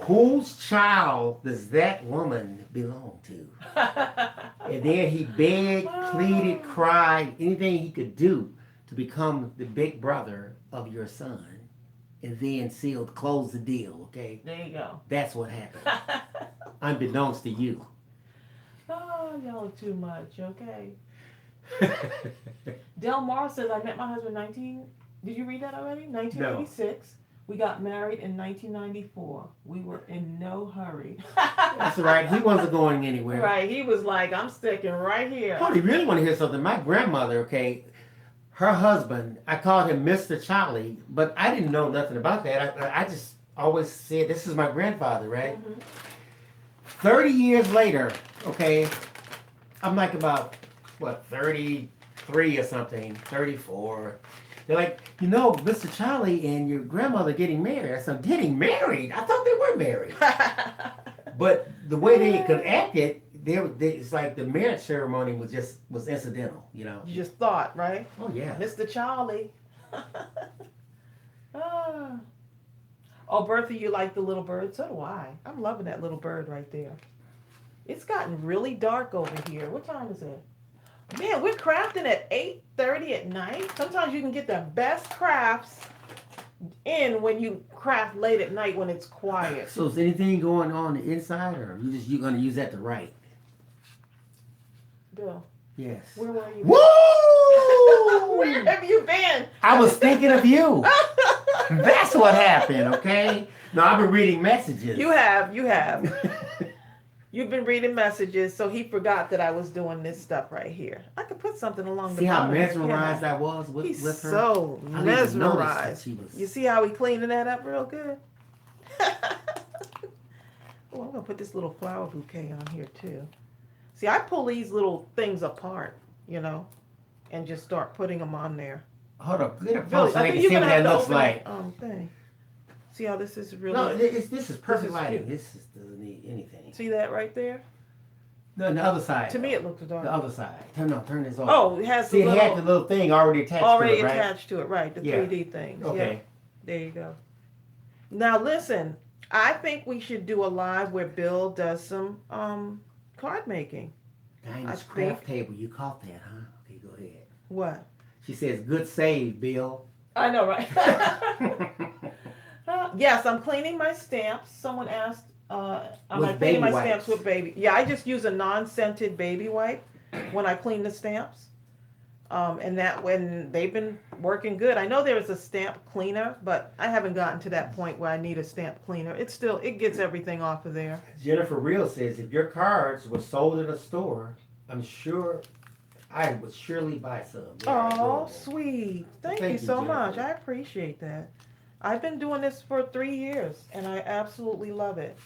whose child does that woman belong to? And then he begged, pleaded, cried, anything he could do to become the big brother of your son. And then closed the deal, okay? There you go. That's what happened. Unbeknownst to you. Oh, y'all are too much, okay? Del Mar says, I met my husband did you read that already? 1986. No. We got married in 1994. We were in no hurry. That's right. He wasn't going anywhere. Right. He was like, I'm sticking right here. Oh, you really want to hear something? My grandmother, okay, her husband, I called him Mr. Charlie, but I didn't know nothing about that. I just always said, this is my grandfather, right? Mm-hmm. 30 years later, okay, I'm like about, 33 or something, 34. They're like, Mr. Charlie and your grandmother getting married. I said, getting married? I thought they were married. But the way they could act it, it's like the marriage ceremony was incidental, You just thought, right? Oh, yeah. Mr. Charlie. Oh, Bertha, you like the little bird? So do I. I'm loving that little bird right there. It's gotten really dark over here. What time is it? Man, we're crafting at 8:30 at night. Sometimes you can get the best crafts in when you craft late at night when it's quiet. So is anything going on the inside, or you're going to use that to write? Bill. Yes. Where were you? Woo! Where have you been? I was thinking of you. That's what happened, okay? No, I've been reading messages. You have. You've been reading messages, so he forgot that I was doing this stuff right here. I could put something along the bottom. See how mesmerized I was with her? He's so mesmerized. You see how he cleaning that up real good? Oh, I'm going to put this little flower bouquet on here, too. See, I pull these little things apart, and just start putting them on there. Hold up. Get a close so I can see what that looks like. Thing. See how this is really... No, this is perfect lighting. This doesn't need anything. See that right there? No, the other side. To me, it looks dark. The other side. Turn this off. Oh, it has it had the little thing already attached to it, right? Already attached to it, right. The 3D thing. Okay. Yeah. There you go. Now, listen. I think we should do a live where Bill does some card making. Dinah's craft table. You caught that, huh? Okay, go ahead. What? She says, good save, Bill. I know, right? Yes, I'm cleaning my stamps. Someone asked, am I cleaning my stamps with baby? Yeah, I just use a non-scented baby wipe when I clean the stamps. And that when they've been working good. I know there's a stamp cleaner, but I haven't gotten to that point where I need a stamp cleaner. It gets everything off of there. Jennifer Real says, if your cards were sold in a store, I'm sure I would surely buy some. Oh, sweet. Thank you so much. I appreciate that. I've been doing this for 3 years, and I absolutely love it.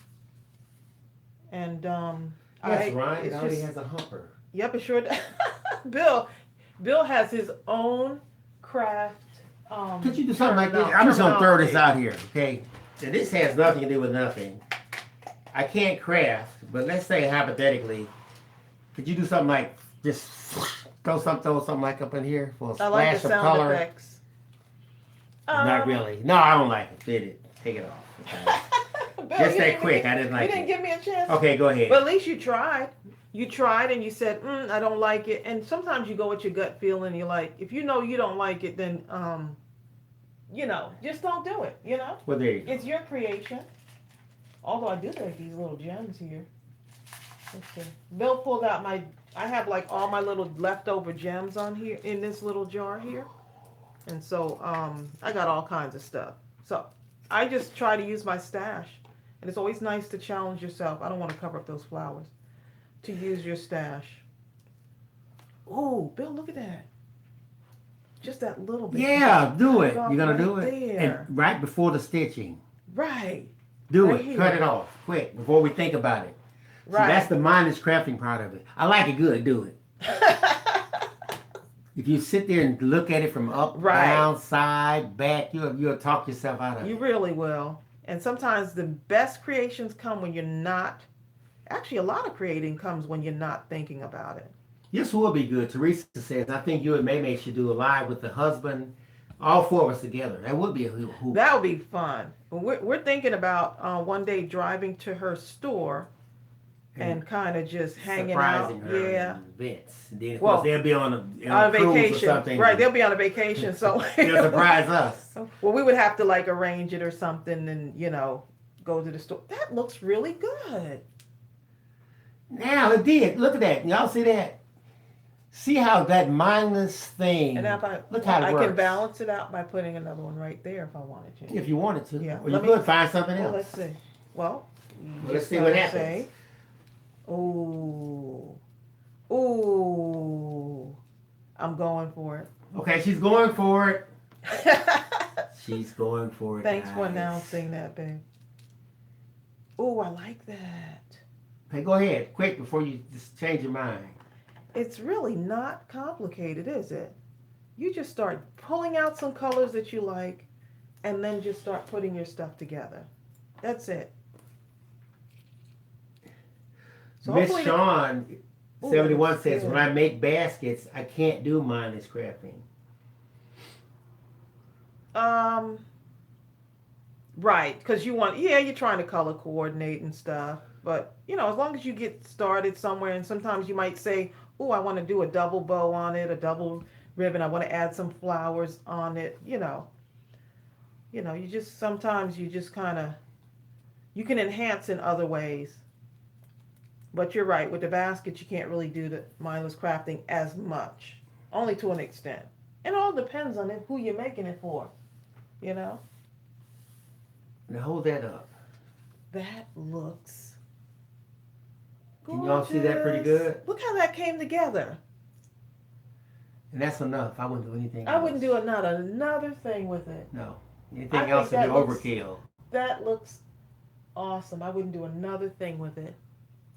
And yes, Ryan, it already has a humper. Yep, it sure does. Bill has his own craft. Could you do something like this? I'm just gonna throw this out here, okay? And this has nothing to do with nothing. I can't craft, but let's say hypothetically, could you do something like just throw something like up in here for a splash of color? Effects. Not really. No, I don't like it. Fit it. Take it off. Okay. Just that quick. I didn't like it. You didn't give me a chance. Okay, go ahead. But at least you tried. You tried and you said, I don't like it. And sometimes you go with your gut feeling. You're like, if you know you don't like it, then, just don't do it, Well, there you go. It's your creation. Although I do like these little gems here. Let's see. Bill pulled out I have like all my little leftover gems on here in this little jar here. And so I got all kinds of stuff. So I just try to use my stash. And it's always nice to challenge yourself. I don't want to cover up those flowers. To use your stash. Oh, Bill, look at that. Just that little bit. Yeah, do it. You're going to do it? There. And right before the stitching. Right. Do right it. Here. Cut it off. Quick. Before we think about it. Right. See, that's the mindless crafting part of it. I like it good. Do it. If you sit there and look at it from up, down, side, back, you'll talk yourself out of it. You really will. And sometimes the best creations come when you're not. Actually, a lot of creating comes when you're not thinking about it. This would be good. Teresa says, I think you and Maymay should do a live with the husband All four of us together. That would be a hoop. That would be fun. We're thinking about one day driving to her store and kind of just hanging out. Surprising her Yeah. in events. And then, of Well, course, they'll be on on a cruise or vacation. something. Right, they'll be on a vacation. So they'll surprise us. Well, we would have to like arrange it or something and, go to the store. That looks really good. Now, it did. Look at that. Y'all see that? See how that mindless thing, And if look how it I works. can balance it out by putting another one right there if I wanted to. If you wanted to. Yeah. Or you could find something Well, else. let's see. Well, Let's see what happens. Say, ooh. Ooh. I'm going for it. Okay, she's going for it. She's going for it. Thanks for guys. announcing that, babe. Ooh, I like that. Hey, go ahead. Quick, before you just change your mind. It's really not complicated, is it? You just start pulling out some colors that you like and then just start putting your stuff together. That's it. So Miss hopefully- Sean, Ooh, 71 that's says, good. when I make baskets, I can't do mindless crafting. Right, because you're trying to color coordinate and stuff. But, as long as you get started somewhere, and sometimes you might say, oh, I want to do a double bow on it, a double ribbon, I want to add some flowers on it, sometimes you just kind of, you can enhance in other ways. But you're right, with the basket, you can't really do the mindless crafting as much, only to an extent. It all depends on who you're making it for, Now hold that up. That looks Can y'all see that pretty good? Look how that came together. And that's enough. I wouldn't do anything else. I wouldn't do another thing with it. No. I Anything think else would be that looks- overkill. That looks awesome. I wouldn't do another thing with it.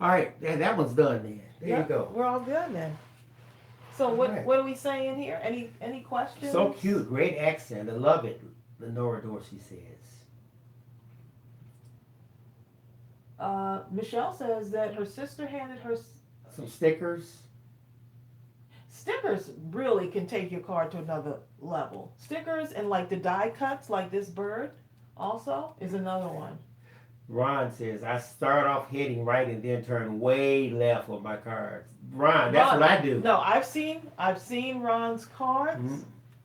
All right. That one's done then. There Yep, you go. We're all good then. So All what right. what are we saying here? Any questions? So cute. Great accent. I love it. Lenora Dorsey says. Michelle says that her sister handed her Some stickers. stickers. Really can take your card to another level. Stickers and like the die cuts, like this bird, also is another one. Ron says, I start off heading right and then turn way left with my cards. Ron, that's Ron, what I do. No, I've seen Ron's cards. Mhm.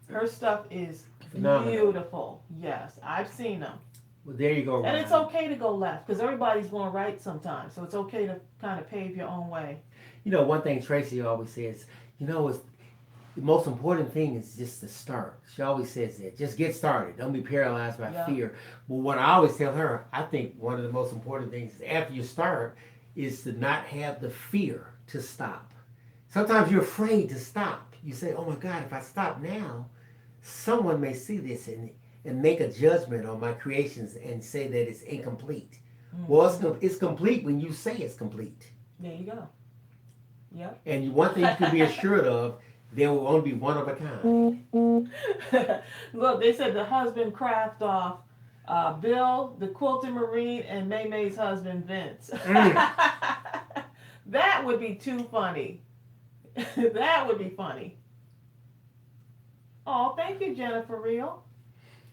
Her stuff is Phenomenal. beautiful. Yes, I've seen them. Well, there you go, Ron. And it's okay to go left because everybody's going right sometimes. So it's okay to kind of pave your own way. One thing Tracey always says, it's the most important thing is just to start. She always says that. Just get started. Don't be paralyzed by Yeah. fear. But what I always tell her, I think one of the most important things is after you start is to not have the fear to stop. Sometimes you're afraid to stop. You say, oh my God, if I stop now, someone may see this and make a judgment on my creations and say that it's incomplete. Well, it's complete when you say it's complete. There you go. Yep. And one thing you can be assured of, there will only be one of a kind. Look, they said the husband craft off Bill, the quilted Marine, and May May's husband Vince. That would be too funny. That would be funny. Oh, thank you, Jennifer Real.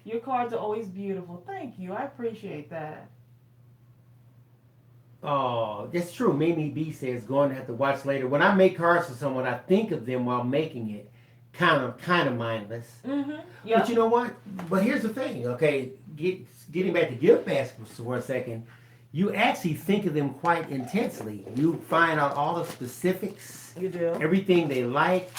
Your cards are always beautiful. Thank you. I appreciate that. Oh, that's true. Mimi B says, going to have to watch later. When I make cards for someone, I think of them while making it. Kind of mindless. Mm-hmm. Yeah. But you know what? But here's the thing, okay? Getting back to gift baskets for a second, you actually think of them quite intensely. You find out all the specifics, You do. everything they like,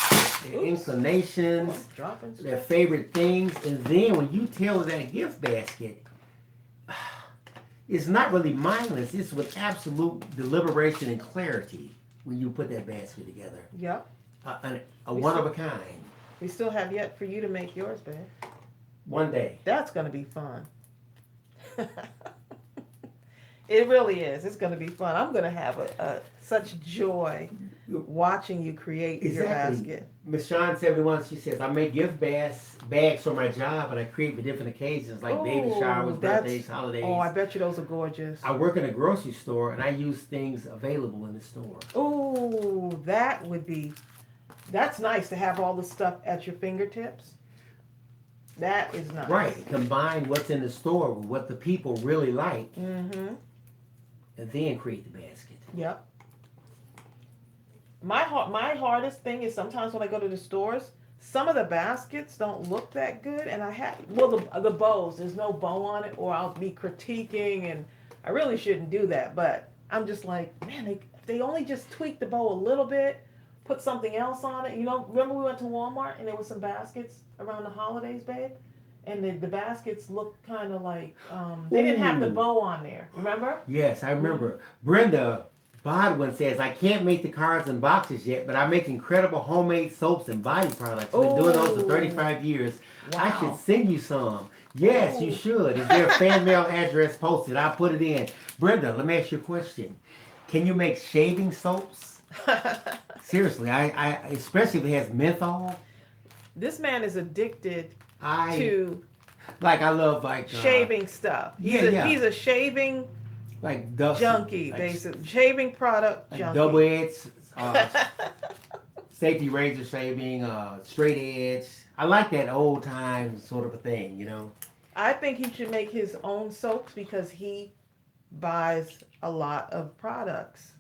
their Oops. inclinations, Dropping their stuff. favorite things, and then when you tailor that gift basket, it's not really mindless. It's with absolute deliberation and clarity when you put that basket together. Yep. A one of a kind. We still have yet for you to make yours, babe. One day. That's going to be fun. It really is. It's going to be fun. I'm going to have such joy watching you create your Exactly. basket. Miss Sean 71, she says, I make gift bags for my job and I create for different occasions like baby Ooh, showers, that's- birthdays, holidays. Oh, I bet you those are gorgeous. I work in a grocery store and I use things available in the store. Oh, that's nice to have all the stuff at your fingertips. That is nice. Right. Combine what's in the store with what the people really like, Mm-hmm. and then create the basket. Yep. My hardest thing is sometimes when I go to the stores, some of the baskets don't look that good, and I have the bows. There's no bow on it, or I'll be critiquing, and I really shouldn't do that. But I'm just like, man, they only just tweaked the bow a little bit, put something else on it. You know, remember we went to Walmart and there was some baskets around the holidays, babe, and the baskets looked kind of like they didn't have the Ooh. bow on there. Remember? Yes, I remember. Brenda Bodwin says, I can't make the cards and boxes yet, but I make incredible homemade soaps and body products. I've been doing those for Ooh. 35 years. I should Wow. send you some. Yes, you Ooh. should. Is there a fan mail address posted? I'll put it in. Brenda, let me ask you a question. Can you make shaving soaps? Seriously, I especially if it has menthol. This man is addicted I to I love shaving stuff. He's a shaving like junkie, basically. Shaving product like junkie. double edge, safety razor shaving, straight edge. I like that old time sort of a thing, you know. I think he should make his own soaps because he buys a lot of products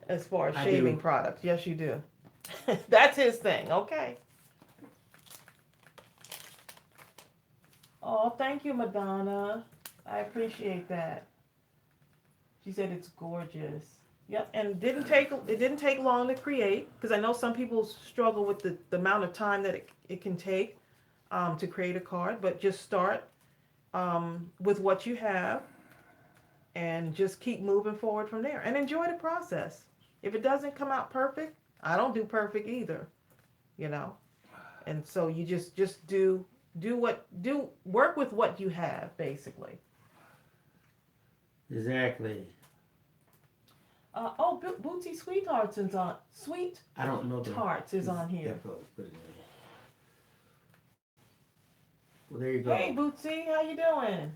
as far as shaving products. Yes, you do. That's his thing. Okay. Oh, thank you, Madonna. I appreciate that. She said it's gorgeous. Yep, and it didn't take long to create because I know some people struggle with the amount of time that it can take to create a card, but just start with what you have and just keep moving forward from there and enjoy the process. If it doesn't come out perfect, I don't do perfect either, you know. And so you just work with what you have basically. Exactly. Bootsy Sweethearts is on. Sweet I don't know. Tarts is on here. Well, there you go. Hey, Bootsy, how you doing?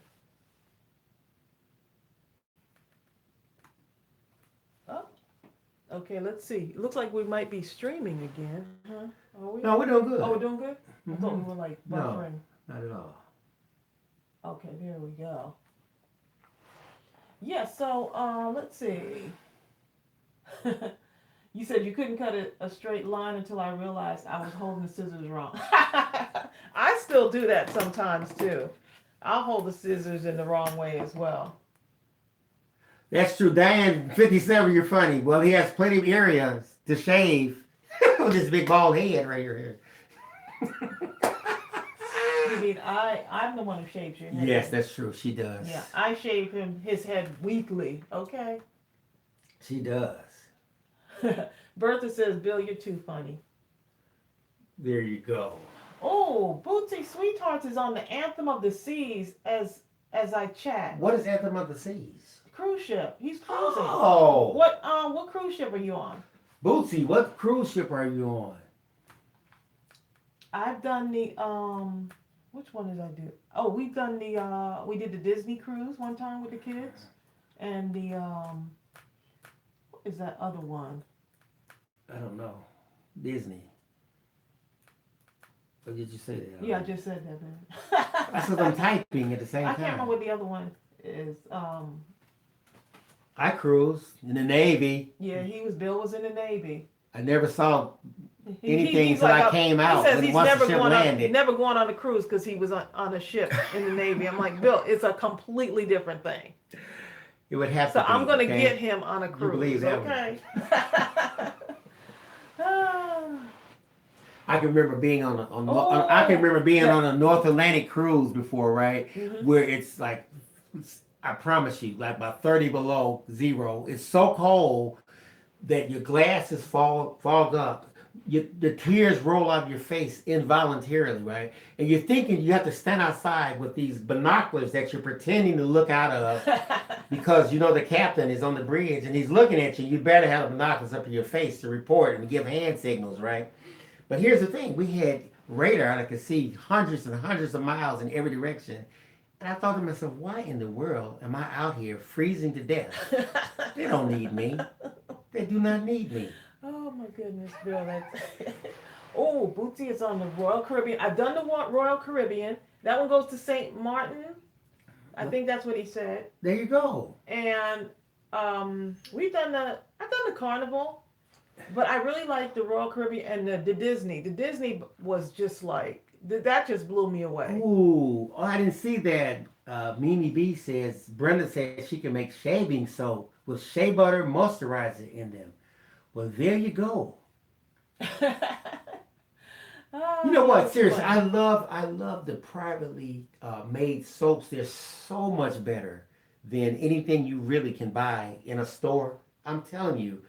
Oh, okay. Let's see. It looks like we might be streaming again, huh? Are we? No, we're doing good. Oh, we're doing good. I thought we were like buffering. No, not at all. Okay, there we go. Yeah. So, let's see. You said you couldn't cut a straight line until I realized I was holding the scissors wrong. I still do that sometimes too. I'll hold the scissors in the wrong way as well. That's true. Diane, 57, you're funny. Well, he has plenty of areas to shave with this big bald head right here. You mean I'm the one who shaves your head? Yes, that's true. She does. Yeah, I shave his head weekly. Okay. She does. Bertha says, Bill, you're too funny. There you go. Oh, Bootsy Sweethearts is on the Anthem of the Seas as I chat. What is Anthem of the Seas? Cruise ship. He's cruising. Oh. What cruise ship are you on? Bootsy, what cruise ship are you on? I've done the which one did I do? Oh, we've done we did the Disney cruise one time with the kids. And the what is that other one? I don't know. Disney. Or did you say that? Yeah, I just said that. Man. That's what I'm typing at the same time. I can't remember what the other one is. I cruised in the Navy. Yeah, Bill was in the Navy. I never saw anything until like I came out. He says he's never landed. going on a cruise because he was on a ship in the Navy. I'm like, Bill, it's a completely different thing. It would have to So be, I'm going to okay? get him on a cruise. You believe that okay. I can remember being on a North Atlantic cruise before, right? Mm-hmm. Where it's like, I promise you, like about 30 below zero. It's so cold that your glasses fog up. The tears roll out of your face involuntarily, right? And you're thinking you have to stand outside with these binoculars that you're pretending to look out of because you know the captain is on the bridge and he's looking at you. You better have the binoculars up to your face to report and give hand signals, right? But here's the thing. We had radar that could see hundreds and hundreds of miles in every direction. And I thought to myself, why in the world am I out here freezing to death? They don't need me. They do not need me. Oh my goodness, Bill. Oh, Bootsy is on the Royal Caribbean. I've done the Royal Caribbean. That one goes to St. Martin. I think that's what he said. There you go. And I've done the Carnival, but I really like the Royal Caribbean and the Disney. The Disney was just like that just blew me away. Ooh, oh, I didn't see that. Mimi B says Brenda says she can make shaving soap with shea butter moisturizer in them. Well, there you go. You know what? Seriously, I love the privately made soaps. They're so much better than anything you really can buy in a store. I'm telling you,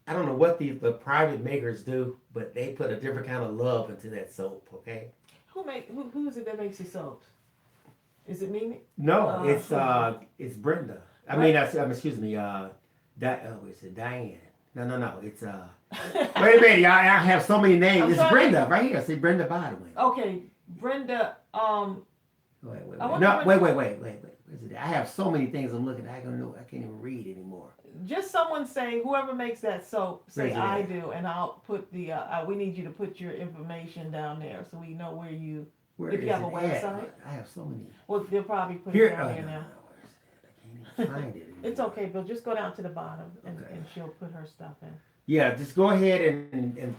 I don't know what the private makers do, but they put a different kind of love into that soap. Okay. Who is it that makes the soaps? Is it Mimi? No, it's Brenda. I mean, excuse me. It's Diane. No. It's Wait a minute, I have so many names. It's Brenda right here. See Brenda Bodwin. Okay, Brenda. Wait. No, wait. Where's it? I have so many things I'm looking at. I don't know. I can't even read anymore. Just someone say, whoever makes that soap, say I do, and I'll put the. We need you to put your information down there so we know where you. If you have a website. I have so many. Well, they'll probably put it down there now. I can't even find it. It's okay, Bill. Just go down to the bottom, and she'll put her stuff in. Yeah, just go ahead and.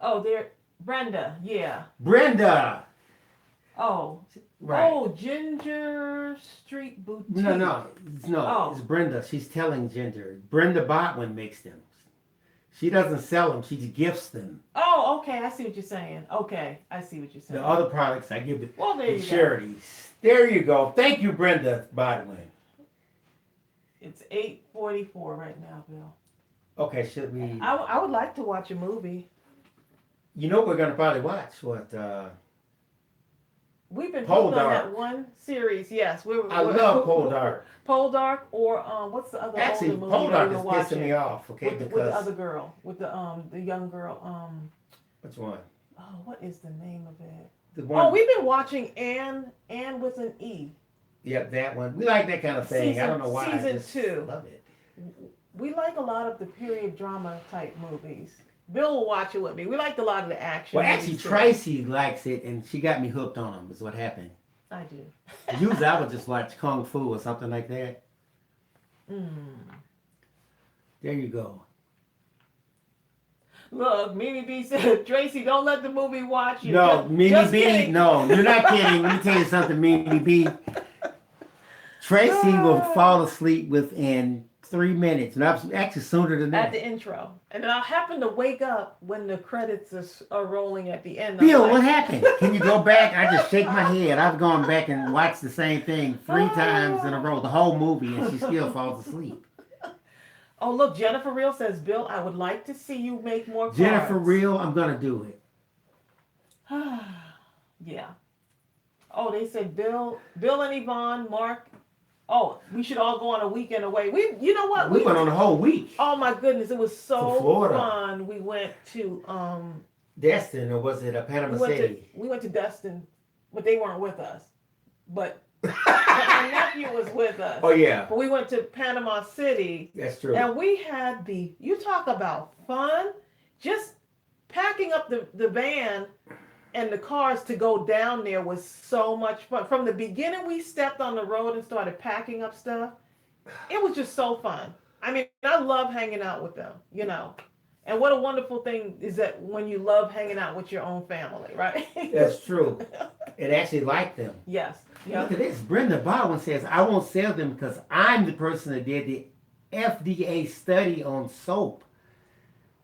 Oh, there, Brenda. Yeah. Brenda. Oh. Right. Oh, Ginger Street Boutique. No. Oh. It's Brenda. She's telling Ginger. Brenda Botwin makes them. She doesn't sell them. She gifts them. Oh, okay. I see what you're saying. Okay, I see what you're saying. The other products I give to charities. There you go. Thank you, Brenda Botwin. It's 8:44 right now, Bill. Okay, should we? I would like to watch a movie. You know we're gonna probably watch what? We've been hooked on that one series. Yes, I love Poldark. Poldark, or what's the other? Actually, older movie Poldark is pissing me off. Okay, with the other girl, with the young girl. Which one? Oh, what is the name of it? The one. Oh, we've been watching Anne with an E. Yep, that one. We like that kind of thing. I don't know why. Season 2. Love it. We like a lot of the period drama type movies. Bill will watch it with me. We liked a lot of the action. Well, actually, Tracey likes it, and she got me hooked on them. Is what happened. I do. Usually, I would just watch Kung Fu or something like that. There you go. Look, Mimi B said, Tracey, don't let the movie watch you. No, Mimi B. Kidding. No, you're not kidding. Let me tell you something, Mimi B. Tracey will fall asleep within 3 minutes, and actually sooner than that. At the intro. And then I'll happen to wake up when the credits are rolling at the end. Bill, what happened? Can you go back? I just shake my head. I've gone back and watched the same thing 3 times in a row, the whole movie, and she still falls asleep. Oh, look, Jennifer Real says, Bill, I would like to see you make more cards. Jennifer Real, I'm going to do it. Yeah. Oh, they said Bill and Yvonne, Mark. Oh, we should all go on a weekend away. You know what? We went on a whole week. Oh my goodness, it was so fun. We went to Destin, or was it Panama City? We went to Destin, but they weren't with us. But my nephew was with us. Oh yeah. But we went to Panama City. That's true. And we had you talk about fun, just packing up the van and the cars to go down there was so much fun. From the beginning, we stepped on the road and started packing up stuff. It was just so fun. I mean, I love hanging out with them, you know. And what a wonderful thing is that when you love hanging out with your own family, right? That's true. And actually like them. Yes. Yep. Look at this. Brenda Baldwin says, I won't sell them because I'm the person that did the FDA study on soap.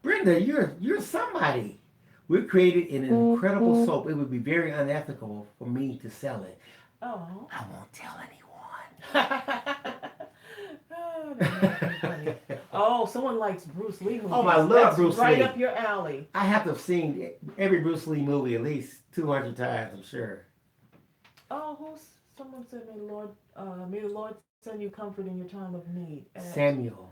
Brenda, you're somebody. We created an incredible soap. It would be very unethical for me to sell it. Oh. I won't tell anyone. Oh, someone likes Bruce Lee movies. Oh, I love Bruce Lee. Right up your alley. I have to have seen every Bruce Lee movie at least 200 times, I'm sure. Oh, someone said, may the Lord send you comfort in your time of need. Samuel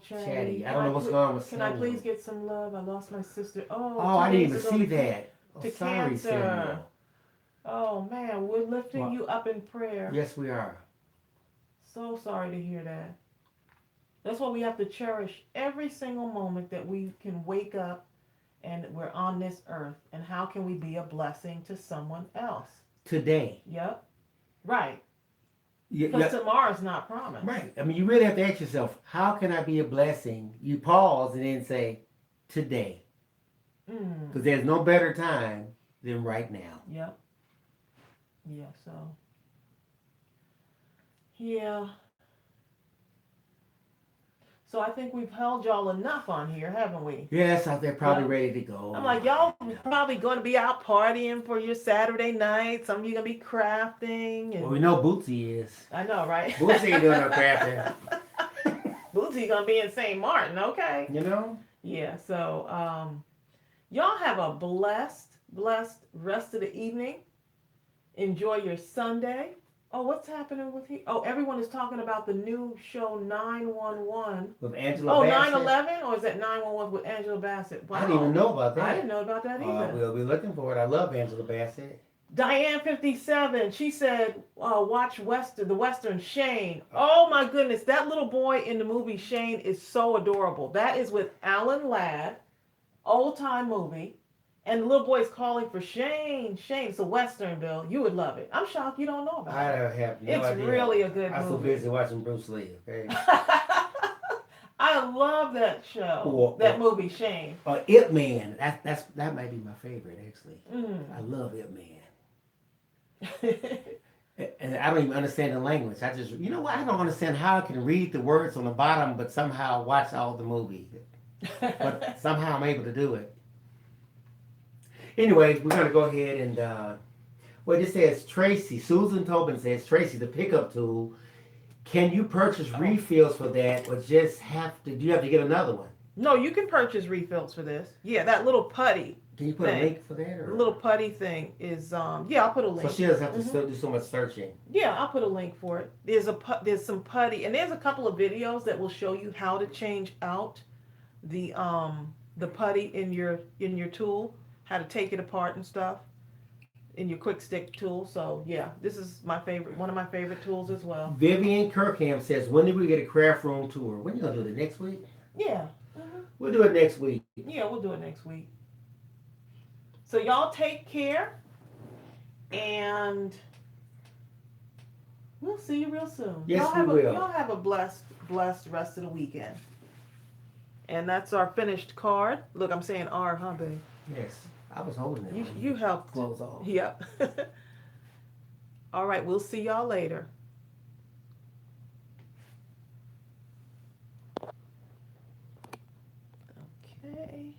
Chatty. I don't know what's going on with Can Samuel. I please get some love? I lost my sister. Oh, I didn't even see that. To sorry, cancer. Samuel. Oh, man, we're lifting you up in prayer. Yes, we are. So sorry to hear that. That's why we have to cherish every single moment that we can wake up and we're on this earth. And how can we be a blessing to someone else? Today. Yep. Right. Yeah, Because tomorrow's not promised. right. I mean, you really have to ask yourself, how can I be a blessing? You pause and then say, today. Because there's no better time than right now. Yep. Yeah, so. Yeah. So I think we've held y'all enough on here, haven't we? Yes, they're probably ready to go. I'm like, y'all probably going to be out partying for your Saturday night. Some of you going to be crafting. And... Well, we know Bootsy is. I know, right? Bootsy ain't doing no crafting. Bootsy going to be in St. Martin, okay? You know? Yeah, so y'all have a blessed rest of the evening. Enjoy your Sunday. Oh, what's happening with you? Oh, everyone is talking about the new show 911. With Angela Bassett? 9/11? Or is that 911 with Angela Bassett? Wow. I didn't even know about that. I didn't know about that either. We'll be looking for it. I love Angela Bassett. Diane 57, she said, watch the Western Shane. Oh my goodness, that little boy in the movie Shane is so adorable. That is with Alan Ladd, old time movie. And the little boy's calling for Shane. Shane, it's a Western, Bill. You would love it. I'm shocked you don't know about it. I have no idea. It's really a good movie. I'm so busy watching Bruce Lee, okay? I love that show. That movie, Shane. Ip Man. That might be my favorite, actually. I love Ip Man. And I don't even understand the language. I just, you know what? I don't understand how I can read the words on the bottom, but somehow watch all the movie. But somehow I'm able to do it. Anyway, we're going to go ahead and, well, it says Tracy. Susan Tobin says, Tracy, the pickup tool, can you purchase refills for that or just do you have to get another one? No, you can purchase refills for this. Yeah, that little putty. Can you put a link for that? Or? The little putty thing is, yeah, I'll put a link. So she doesn't have to still do so much searching. Yeah, I'll put a link for it. There's some putty, and there's a couple of videos that will show you how to change out the putty in your tool. How to take it apart and stuff in your quick stick tool. So yeah, this is one of my favorite tools as well. Vivian Kirkham says, when do we get a craft room tour? When you gonna do it, next week? Yeah. We'll do it next week. Yeah, we'll do it next week. So y'all take care, and we'll see you real soon. Yes, we will. Y'all have a blessed rest of the weekend. And that's our finished card. Look, I'm saying R, huh, babe? Yes. I was holding it. You helped. Close off. Yep. All right, we'll see y'all later. Okay.